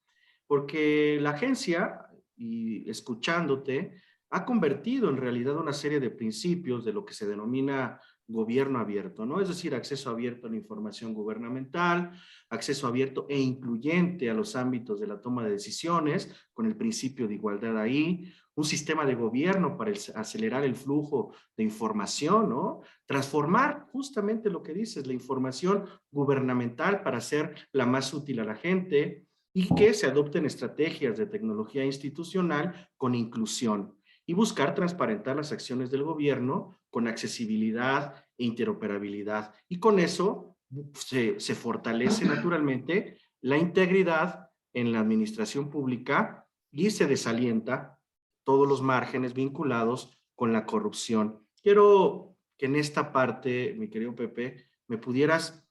porque la agencia, y escuchándote, ha convertido en realidad una serie de principios de lo que se denomina gobierno abierto, ¿no? Es decir, acceso abierto a la información gubernamental, acceso abierto e incluyente a los ámbitos de la toma de decisiones, con el principio de igualdad ahí, un sistema de gobierno para acelerar el flujo de información, ¿no? Transformar justamente lo que dices, la información gubernamental para hacer la más útil a la gente y que se adopten estrategias de tecnología institucional con inclusión y buscar transparentar las acciones del gobierno con accesibilidad e interoperabilidad. Y con eso se fortalece naturalmente la integridad en la administración pública y se desalienta todos los márgenes vinculados con la corrupción. Quiero que en esta parte, mi querido Pepe, me pudieras,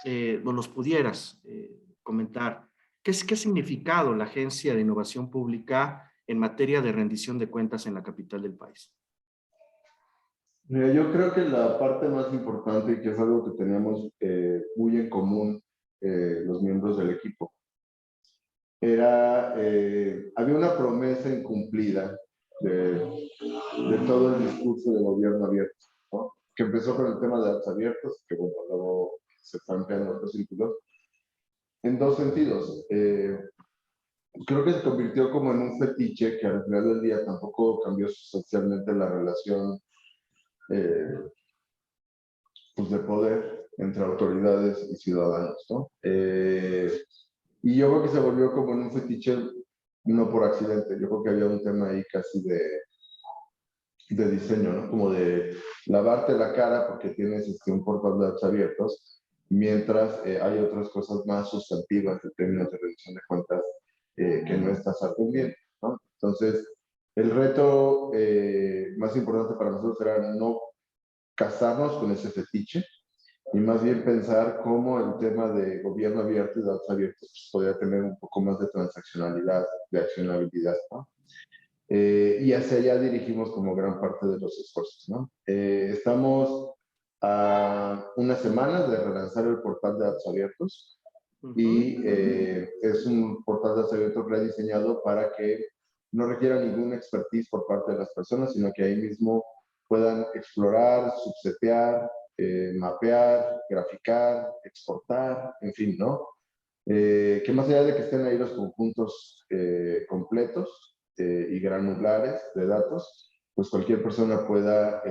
o nos pudieras comentar qué ha significado la Agencia de Innovación Pública en materia de rendición de cuentas en la capital del país. Mira, yo creo que la parte más importante, y que es algo que teníamos muy en común los miembros del equipo, era, había una promesa incumplida de todo el discurso de gobierno abierto, ¿no? Que empezó con el tema de datos abiertos, que bueno, luego se están creando otros círculos, en dos sentidos. Creo que se convirtió como en un fetiche que al final del día tampoco cambió sustancialmente la relación pues de poder entre autoridades y ciudadanos, ¿no? Y yo creo que se volvió como en un fetiche no por accidente. Yo creo que había un tema ahí casi de diseño, ¿no? Como de lavarte la cara porque tienes un portal de datos abiertos, mientras hay otras cosas más sustantivas en términos de rendición de cuentas que no estás atendiendo, ¿no? Entonces, el reto más importante para nosotros era no casarnos con ese fetiche y más bien pensar cómo el tema de gobierno abierto y datos abiertos pues, podría tener un poco más de transaccionalidad, de accionabilidad, ¿no? Y hacia allá dirigimos como gran parte de los esfuerzos, ¿no? Estamos a unas semanas de relanzar el portal de datos abiertos y es un portal de datos abiertos rediseñado para que no requiera ninguna expertise por parte de las personas, sino que ahí mismo puedan explorar, subsetear, mapear, graficar, exportar, en fin, ¿no? Que más allá de que estén ahí los conjuntos completos y granulares de datos, pues cualquier persona pueda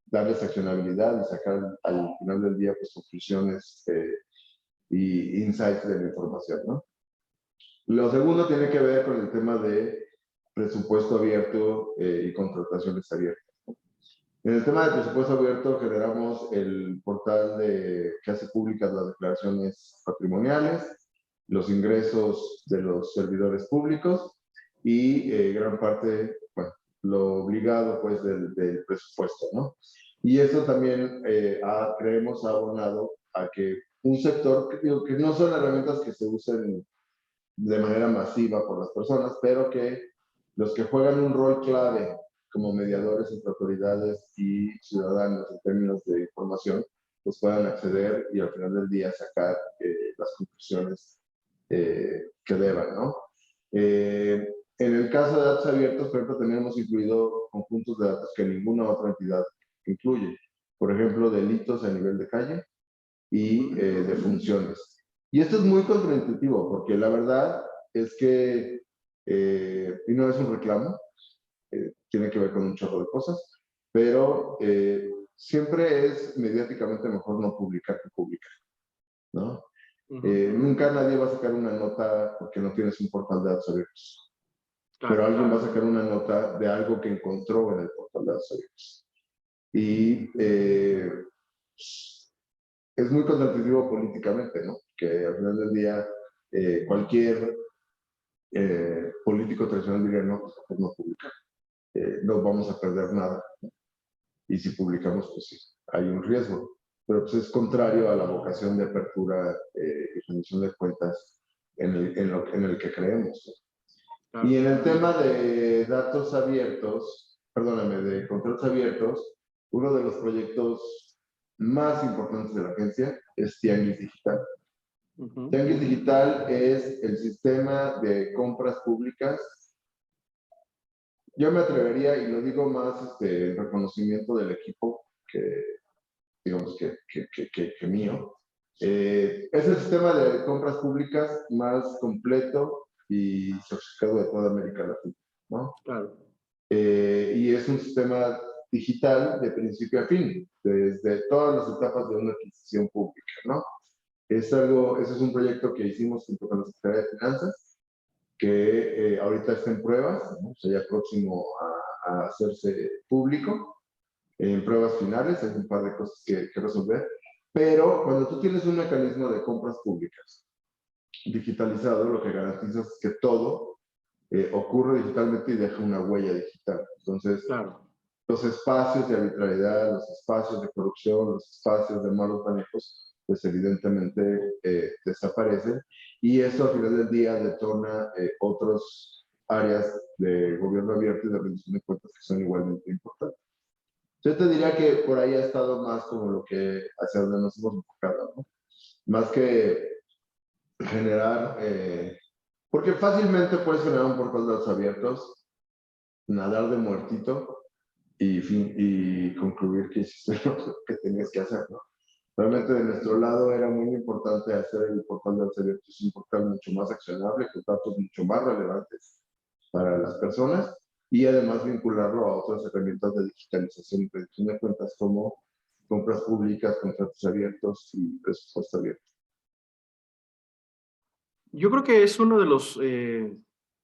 darles accionabilidad y sacar al final del día pues conclusiones y insights de la información, ¿no? Lo segundo tiene que ver con el tema de presupuesto abierto y contrataciones abiertas. En el tema de presupuesto abierto generamos el portal que hace públicas las declaraciones patrimoniales, los ingresos de los servidores públicos y gran parte, bueno, lo obligado pues del presupuesto, ¿no? Y eso también creemos ha abonado a que un sector, que no son herramientas que se usen de manera masiva por las personas, pero que los que juegan un rol clave como mediadores entre autoridades y ciudadanos en términos de información, pues puedan acceder y al final del día sacar las conclusiones que deban, ¿no? En el caso de datos abiertos, por ejemplo, tenemos incluido conjuntos de datos que ninguna otra entidad incluye. Por ejemplo, delitos a nivel de calle y de funciones. Y esto es muy contraintuitivo, porque la verdad es que, y no es un reclamo, tiene que ver con un chorro de cosas, pero siempre es mediáticamente mejor no publicar que publicar, ¿no? Nunca nadie va a sacar una nota porque no tienes un portal de datos abiertos. Claro, pero alguien va a sacar una nota de algo que encontró en el portal de datos abiertos. Y es muy contradictivo políticamente, ¿no? Que al final del día cualquier político tradicional diría, no, pues no publicar, no vamos a perder nada, ¿no? Y si publicamos, pues sí, hay un riesgo, pero pues es contrario a la vocación de apertura y rendición de cuentas en el que creemos, ¿no? Claro. Y en el tema de datos abiertos, perdóname, de contratos abiertos, uno de los proyectos más importantes de la agencia es Tianguis Digital. Tianguis Digital es el sistema de compras públicas. Yo me atrevería, y lo digo más en reconocimiento del equipo que, digamos, que mío, es el sistema de compras públicas más completo y sofisticado de toda América Latina, ¿no? Claro. Y es un sistema digital de principio a fin, desde todas las etapas de una adquisición pública, ¿no? Ese es un proyecto que hicimos junto con la Secretaría de Finanzas, que ahorita está en pruebas, ¿no? O sea, ya próximo a hacerse público, en pruebas finales, hay un par de cosas que resolver, pero cuando tú tienes un mecanismo de compras públicas digitalizado, lo que garantizas es que todo ocurre digitalmente y deja una huella digital. Entonces, claro, los espacios de arbitrariedad, los espacios de corrupción, los espacios de malos manejos, pues evidentemente desaparecen y eso al final del día detona otras áreas de gobierno abierto y de rendición de cuentas que son igualmente importantes. Yo te diría que por ahí ha estado más como lo que hacia donde nos hemos enfocado, ¿no? Más que generar, porque fácilmente puedes generar un portal de datos abiertos, nadar de muertito y concluir que hiciste lo que tenías que hacer, ¿no? Realmente de nuestro lado era muy importante hacer el portal de Alcebietos un portal mucho más accionable, con datos mucho más relevantes para las personas y además vincularlo a otras herramientas de digitalización y predicción de cuentas como compras públicas, contratos abiertos y presupuesto abierto. Yo creo que es uno de los,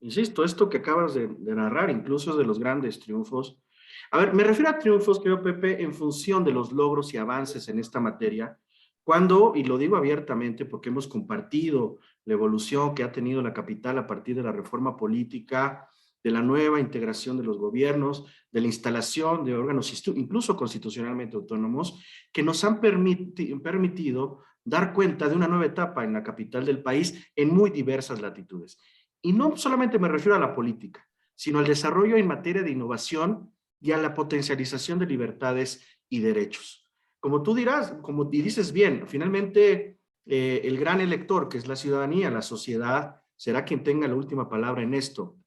insisto, esto que acabas de narrar, incluso es de los grandes triunfos. A ver, me refiero a triunfos, creo, Pepe, en función de los logros y avances en esta materia, cuando, y lo digo abiertamente porque hemos compartido la evolución que ha tenido la capital a partir de la reforma política, de la nueva integración de los gobiernos, de la instalación de órganos incluso constitucionalmente autónomos, que nos han permitido dar cuenta de una nueva etapa en la capital del país en muy diversas latitudes. Y no solamente me refiero a la política, sino al desarrollo en materia de innovación y a la potencialización de libertades y derechos. Como tú dirás, como dices bien, finalmente el gran elector, que es la ciudadanía, la sociedad, será quien tenga la última palabra en esto.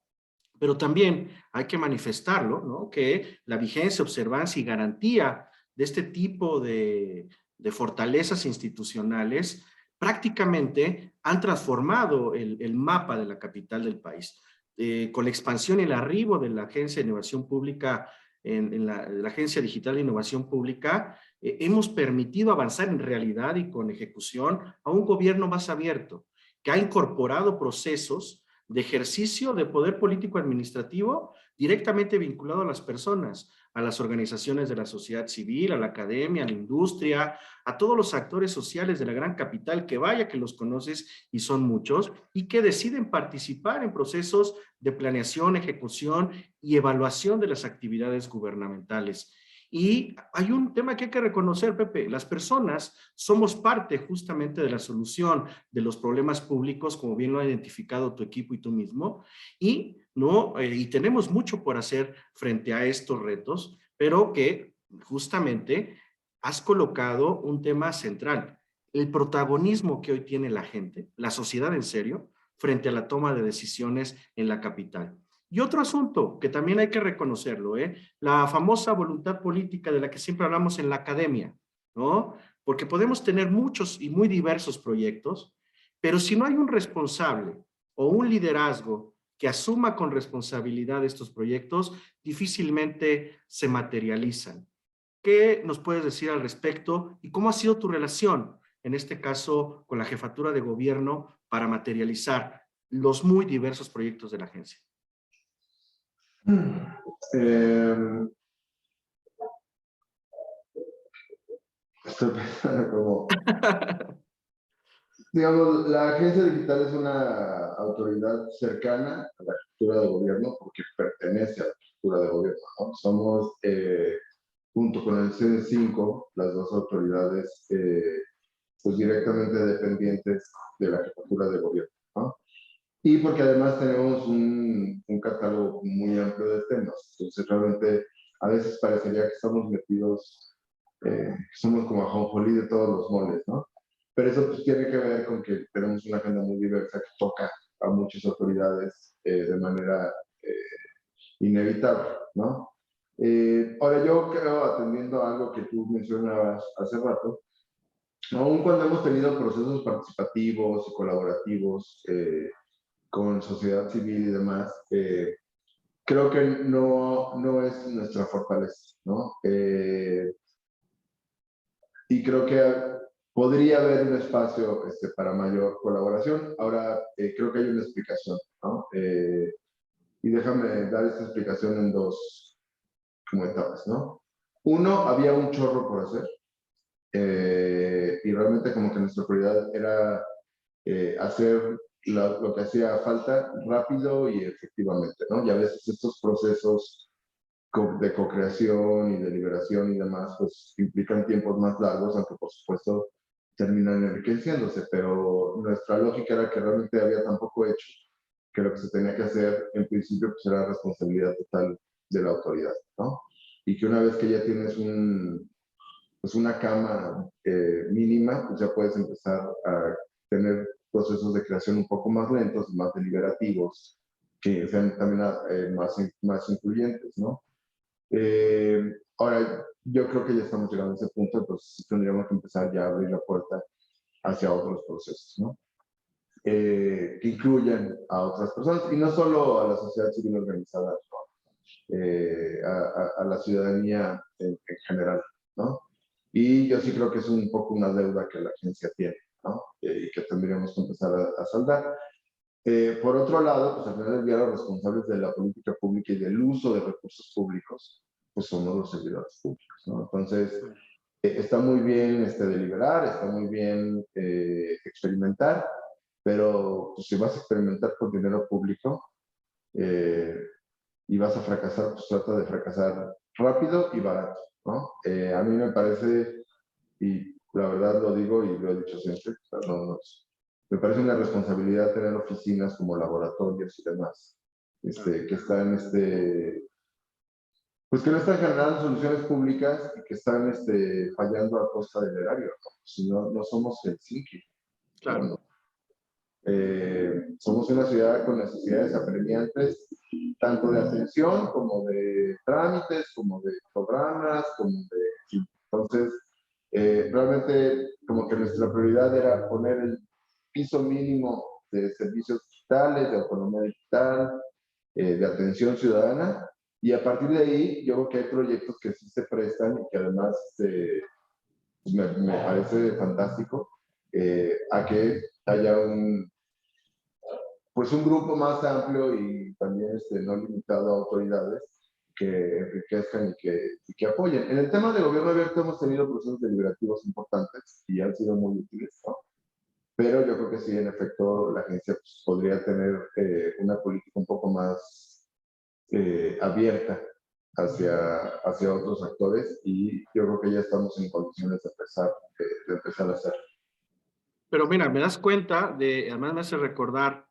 Pero también hay que manifestarlo, ¿no? Que la vigencia, observancia y garantía de este tipo de fortalezas institucionales prácticamente han transformado el mapa de la capital del país. Con la expansión y el arribo de la Agencia de Innovación Pública, en la Agencia Digital de Innovación Pública, hemos permitido avanzar en realidad y con ejecución a un gobierno más abierto, que ha incorporado procesos de ejercicio de poder político administrativo directamente vinculado a las personas, a las organizaciones de la sociedad civil, a la academia, a la industria, a todos los actores sociales de la gran capital, que vaya que los conoces y son muchos, y que deciden participar en procesos de planeación, ejecución y evaluación de las actividades gubernamentales. Y hay un tema que hay que reconocer, Pepe, las personas somos parte justamente de la solución de los problemas públicos, como bien lo ha identificado tu equipo y tú mismo, y, ¿no? Y tenemos mucho por hacer frente a estos retos, pero que justamente has colocado un tema central, el protagonismo que hoy tiene la gente, la sociedad en serio, frente a la toma de decisiones en la capital. Y otro asunto que también hay que reconocerlo, la famosa voluntad política de la que siempre hablamos en la academia, ¿no? Porque podemos tener muchos y muy diversos proyectos, pero si no hay un responsable o un liderazgo que asuma con responsabilidad estos proyectos, difícilmente se materializan. ¿Qué nos puedes decir al respecto y cómo ha sido tu relación, en este caso, con la jefatura de gobierno para materializar los muy diversos proyectos de la agencia? Eh, Estoy pensando como, digamos, la agencia digital es una autoridad cercana a la estructura de gobierno porque pertenece a la estructura de gobierno, ¿no? Somos, junto con el CD5, las dos autoridades pues directamente dependientes de la jefatura de gobierno, ¿no? Y porque además tenemos un catálogo muy amplio de temas. Entonces realmente a veces parecería que estamos metidos, somos como ajonjolí de todos los moles, ¿no? Pero eso pues tiene que ver con que tenemos una agenda muy diversa que toca a muchas autoridades de manera inevitable, ¿no? Ahora yo creo, atendiendo a algo que tú mencionabas hace rato, aún cuando hemos tenido procesos participativos y colaborativos con sociedad civil y demás, creo que no es nuestra fortaleza, ¿no? Y creo que podría haber un espacio para mayor colaboración. Ahora, creo que hay una explicación, ¿no? Y déjame dar esta explicación en dos como etapas, ¿no? Uno, había un chorro por hacer. Y realmente como que nuestra prioridad era hacer lo que hacía falta rápido y efectivamente, ¿no? Y a veces estos procesos de co-creación y de liberación y demás, pues implican tiempos más largos, aunque por supuesto terminan enriqueciéndose, pero nuestra lógica era que realmente había tan poco hecho que lo que se tenía que hacer en principio pues era responsabilidad total de la autoridad, ¿no? Y que una vez que ya tienes pues una cama mínima, pues ya puedes empezar a tener procesos de creación un poco más lentos, más deliberativos, que sean también más incluyentes, ¿no? Ahora, yo creo que ya estamos llegando a ese punto, entonces tendríamos que empezar ya a abrir la puerta hacia otros procesos, ¿no? Que incluyan a otras personas y no solo a la sociedad civil organizada, ¿no? A la ciudadanía en general, ¿no? Y yo sí creo que es un poco una deuda que la agencia tiene, ¿no? Y que tendríamos que empezar a saldar. Por otro lado, pues al final del día los responsables de la política pública y del uso de recursos públicos, pues somos los servidores públicos, ¿no? Entonces, está muy bien deliberar, está muy bien experimentar, pero pues, si vas a experimentar con dinero público y vas a fracasar, pues trata de fracasar rápido y barato, ¿no? A mí me parece, y la verdad lo digo y lo he dicho siempre, o sea, me parece una responsabilidad tener oficinas como laboratorios y demás, que están, pues que no están generando soluciones públicas y que están fallando a costa del erario, ¿no? Si no, no somos Helsinki. Claro. ¿No? Somos una ciudad con necesidades apremiantes, tanto de atención como de trámites, como de programas, como de... Entonces, realmente como que nuestra prioridad era poner el piso mínimo de servicios digitales, de autonomía digital, de atención ciudadana, y a partir de ahí yo creo que hay proyectos que sí se prestan y que además me parece fantástico a que haya pues un grupo más amplio y también no limitado a autoridades que enriquezcan y que apoyen. En el tema de gobierno abierto hemos tenido procesos deliberativos importantes y han sido muy útiles, ¿no? Pero yo creo que sí, en efecto, la agencia pues, podría tener una política un poco más abierta hacia otros actores y yo creo que ya estamos en condiciones de empezar a hacerlo. Pero mira, me das cuenta además me hace recordar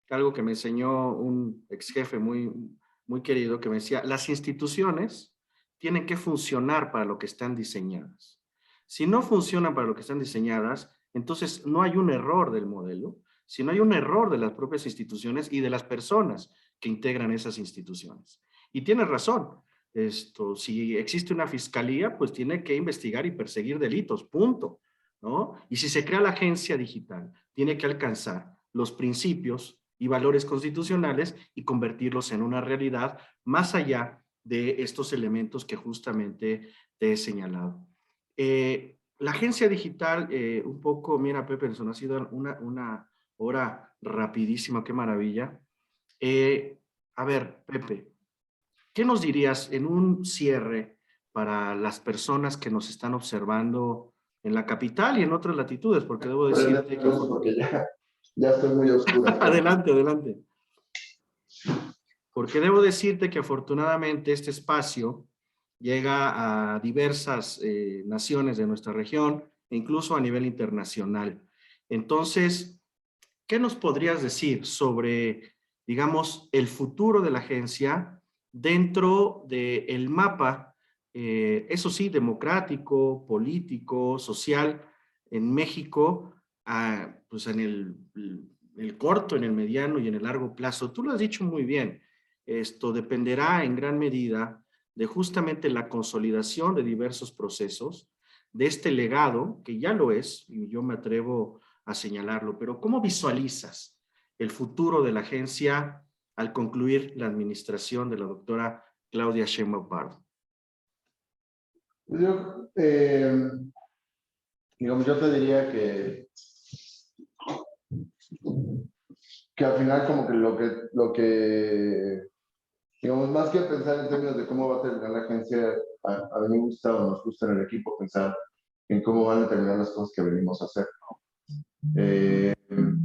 algo que me enseñó un ex jefe muy querido que me decía, las instituciones tienen que funcionar para lo que están diseñadas. Si no funcionan para lo que están diseñadas, entonces no hay un error del modelo, sino hay un error de las propias instituciones y de las personas que integran esas instituciones. Y tienes razón, si existe una fiscalía, pues tiene que investigar y perseguir delitos, punto, ¿no? Y si se crea la agencia digital, tiene que alcanzar los principios y valores constitucionales y convertirlos en una realidad más allá de estos elementos que justamente te he señalado. La agencia digital, un poco, mira, Pepe, ha sido una hora rapidísima, qué maravilla. A ver, Pepe, ¿qué nos dirías en un cierre para las personas que nos están observando en la capital y en otras latitudes? Porque debo decirte que... Porque ya estoy muy oscura. Adelante, adelante. Porque debo decirte que afortunadamente este espacio llega a diversas naciones de nuestra región e incluso a nivel internacional. Entonces, ¿qué nos podrías decir sobre, digamos, el futuro de la agencia dentro del mapa, eso sí, democrático, político, social en México, pues en el corto, en el mediano y en el largo plazo? Tú lo has dicho muy bien. Esto dependerá en gran medida de justamente la consolidación de diversos procesos, de este legado, que ya lo es, y yo me atrevo a señalarlo, pero ¿cómo visualizas el futuro de la agencia al concluir la administración de la doctora Claudia Sheinbaum Pardo? Yo, digamos, yo te diría que al final como que lo que digamos, más que pensar en términos de cómo va a terminar la agencia, a mí me gusta o nos gusta en el equipo pensar en cómo van a terminar las cosas que venimos a hacer, ¿no?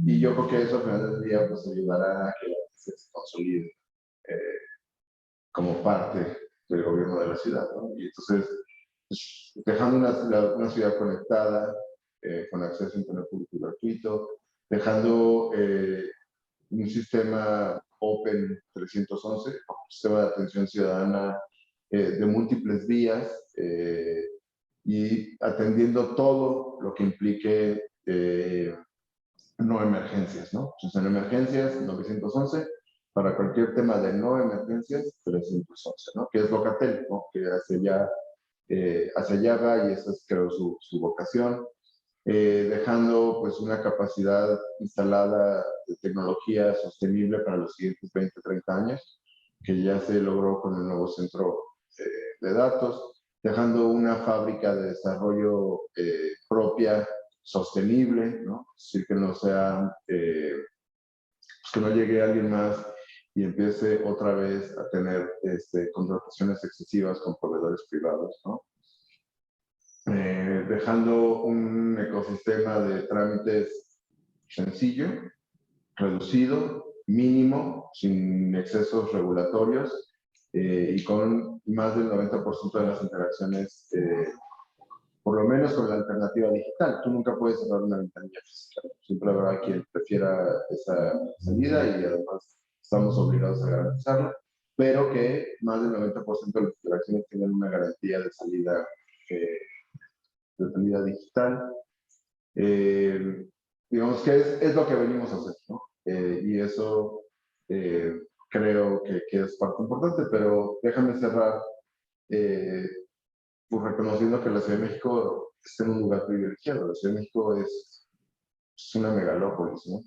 Y yo creo que eso al final del día pues ayudará a que la agencia se consolide como parte del gobierno de la ciudad, ¿no? Y entonces, pues, dejando una ciudad conectada, con acceso a internet público y gratuito, dejando un sistema Open 311, un sistema de atención ciudadana de múltiples vías y atendiendo todo lo que implique no emergencias, ¿no? Entonces, en emergencias, 911, para cualquier tema de no emergencias, 311, ¿no? Que es Locatel, ¿no? Que hacia allá va y esa es, creo, su vocación, dejando pues una capacidad instalada de tecnología sostenible para los siguientes 20, 30 años, que ya se logró con el nuevo centro de datos, dejando una fábrica de desarrollo propia, sostenible, ¿no? Es decir, que no sea, que no llegue alguien más y empiece otra vez a tener contrataciones excesivas con proveedores privados, ¿no? Dejando un ecosistema de trámites sencillo, reducido, mínimo, sin excesos regulatorios y con más del 90% de las interacciones, por lo menos con la alternativa digital. Tú nunca puedes cerrar una ventanilla física. Siempre habrá quien prefiera esa salida y además estamos obligados a garantizarla, pero que más del 90% de las interacciones tienen una garantía de salida digital. Digamos que es lo que venimos a hacer, ¿no? Y eso creo que es parte importante, pero déjame cerrar pues reconociendo que la Ciudad de México está en un lugar privilegiado. La Ciudad de México es una megalópolis, ¿no?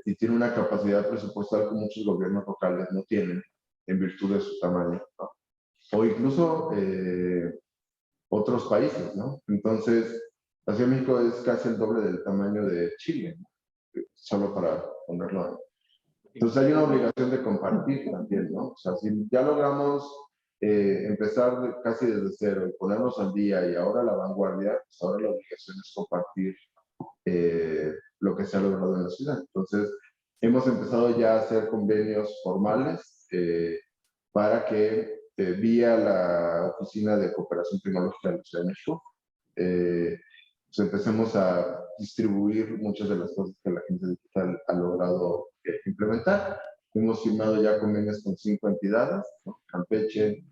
Y tiene una capacidad presupuestal que muchos gobiernos locales no tienen en virtud de su tamaño, ¿no? O incluso otros países, ¿no? Entonces, la Ciudad de México es casi el doble del tamaño de Chile, ¿no? Solo para ponerlo ahí. Entonces hay una obligación de compartir también, ¿no? O sea, si ya logramos empezar casi desde cero y ponernos al día y ahora la vanguardia, pues ahora la obligación es compartir lo que se ha logrado en la ciudad. Entonces, hemos empezado ya a hacer convenios formales para que vía la Oficina de Cooperación Tecnológica de la Ciudad de México, pues empecemos a distribuir muchas de las cosas que la agencia digital ha logrado implementar. Hemos firmado ya convenios con 5 entidades, ¿no? Campeche,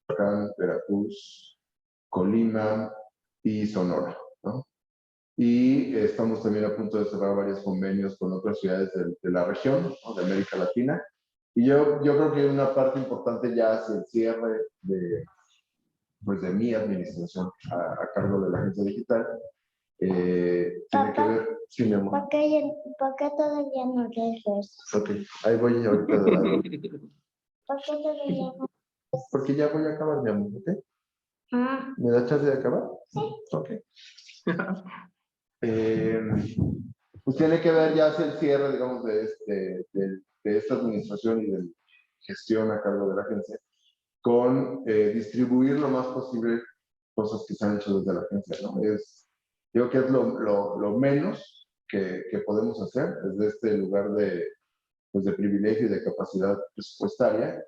Michoacán, Veracruz, Colima y Sonora, ¿no? Y estamos también a punto de cerrar varios convenios con otras ciudades de la región, ¿no? De América Latina. Y yo creo que una parte importante ya hacia el cierre pues de mi administración a cargo de la agencia digital tiene que ver, sí, mi amor. ¿Por qué todavía no regresas? Ok, ahí voy ahorita. ¿Por qué todavía no? Porque ya voy a acabar, mi amor, ¿ok? Ah, ¿Me da chance de acabar? sí. Ok. Pues tiene que ver ya hacia el cierre, digamos, de esta administración y de gestión a cargo de la agencia, con distribuir lo más posible cosas que se han hecho desde la agencia, ¿no? Creo que es lo menos que podemos hacer desde este lugar pues de privilegio y de capacidad presupuestaria,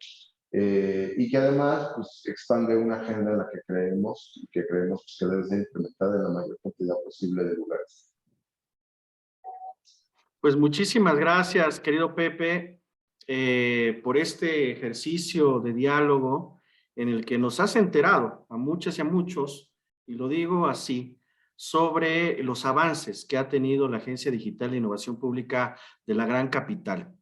y que además pues, expande una agenda en la que creemos y que creemos pues, que debe ser implementada en la mayor cantidad posible de lugares. Pues muchísimas gracias, querido Pepe, por este ejercicio de diálogo en el que nos has enterado a muchas y a muchos, y lo digo así, sobre los avances que ha tenido la Agencia Digital de Innovación Pública de la Gran Capital.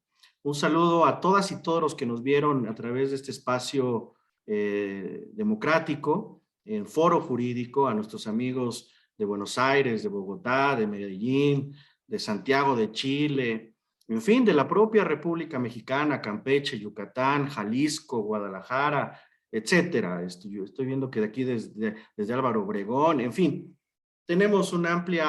Un saludo a todas y todos los que nos vieron a través de este espacio democrático, en Foro Jurídico, a nuestros amigos de Buenos Aires, de Bogotá, de Medellín, de Santiago de Chile, en fin, de la propia República Mexicana, Campeche, Yucatán, Jalisco, Guadalajara, etcétera. Yo estoy viendo que de aquí desde Álvaro Obregón, en fin, tenemos un amplio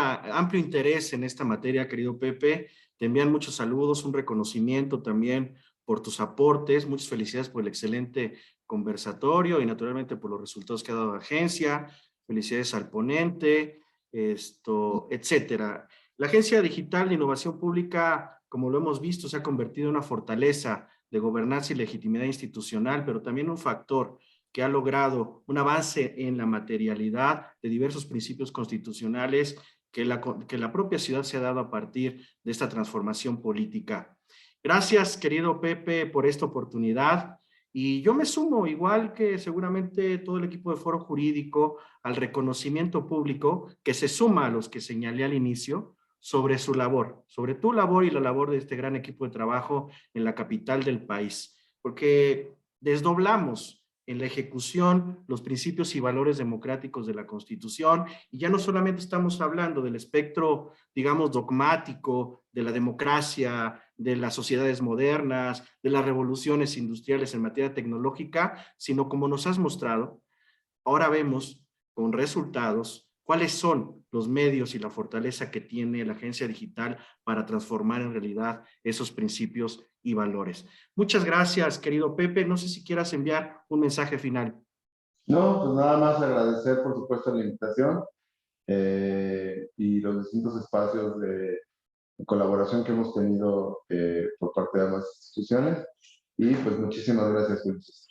interés en esta materia, querido Pepe. Te envían muchos saludos, un reconocimiento también por tus aportes. Muchas felicidades por el excelente conversatorio y naturalmente por los resultados que ha dado la agencia. Felicidades al ponente, etcétera. La Agencia Digital de Innovación Pública, como lo hemos visto, se ha convertido en una fortaleza de gobernanza y legitimidad institucional, pero también un factor que ha logrado un avance en la materialidad de diversos principios constitucionales que la propia ciudad se ha dado a partir de esta transformación política. Gracias, querido Pepe, por esta oportunidad. Y yo me sumo, igual que seguramente todo el equipo de Foro Jurídico, al reconocimiento público que se suma a los que señalé al inicio, sobre su labor, sobre tu labor y la labor de este gran equipo de trabajo en la capital del país, porque desdoblamos en la ejecución los principios y valores democráticos de la Constitución, y ya no solamente estamos hablando del espectro, digamos, dogmático de la democracia, de las sociedades modernas, de las revoluciones industriales en materia tecnológica, sino como nos has mostrado, ahora vemos con resultados cuáles son los medios y la fortaleza que tiene la agencia digital para transformar en realidad esos principios y valores. Muchas gracias, querido Pepe. No sé si quieras enviar un mensaje final. No, pues nada más agradecer, por supuesto, la invitación y los distintos espacios de colaboración que hemos tenido por parte de ambas instituciones. Y pues muchísimas gracias, Ulises.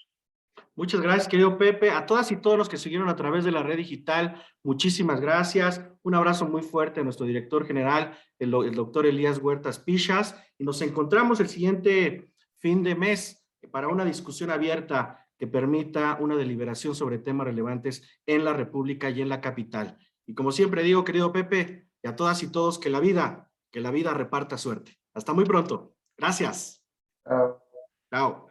Muchas gracias, querido Pepe. A todas y todos los que siguieron a través de la red digital, muchísimas gracias. Un abrazo muy fuerte a nuestro director general, el doctor Elías Huertas Pichas, y nos encontramos el siguiente fin de mes para una discusión abierta que permita una deliberación sobre temas relevantes en la República y en la capital. Y como siempre digo, querido Pepe, y a todas y todos, que la vida reparta suerte. Hasta muy pronto. Gracias. Chao. Chao.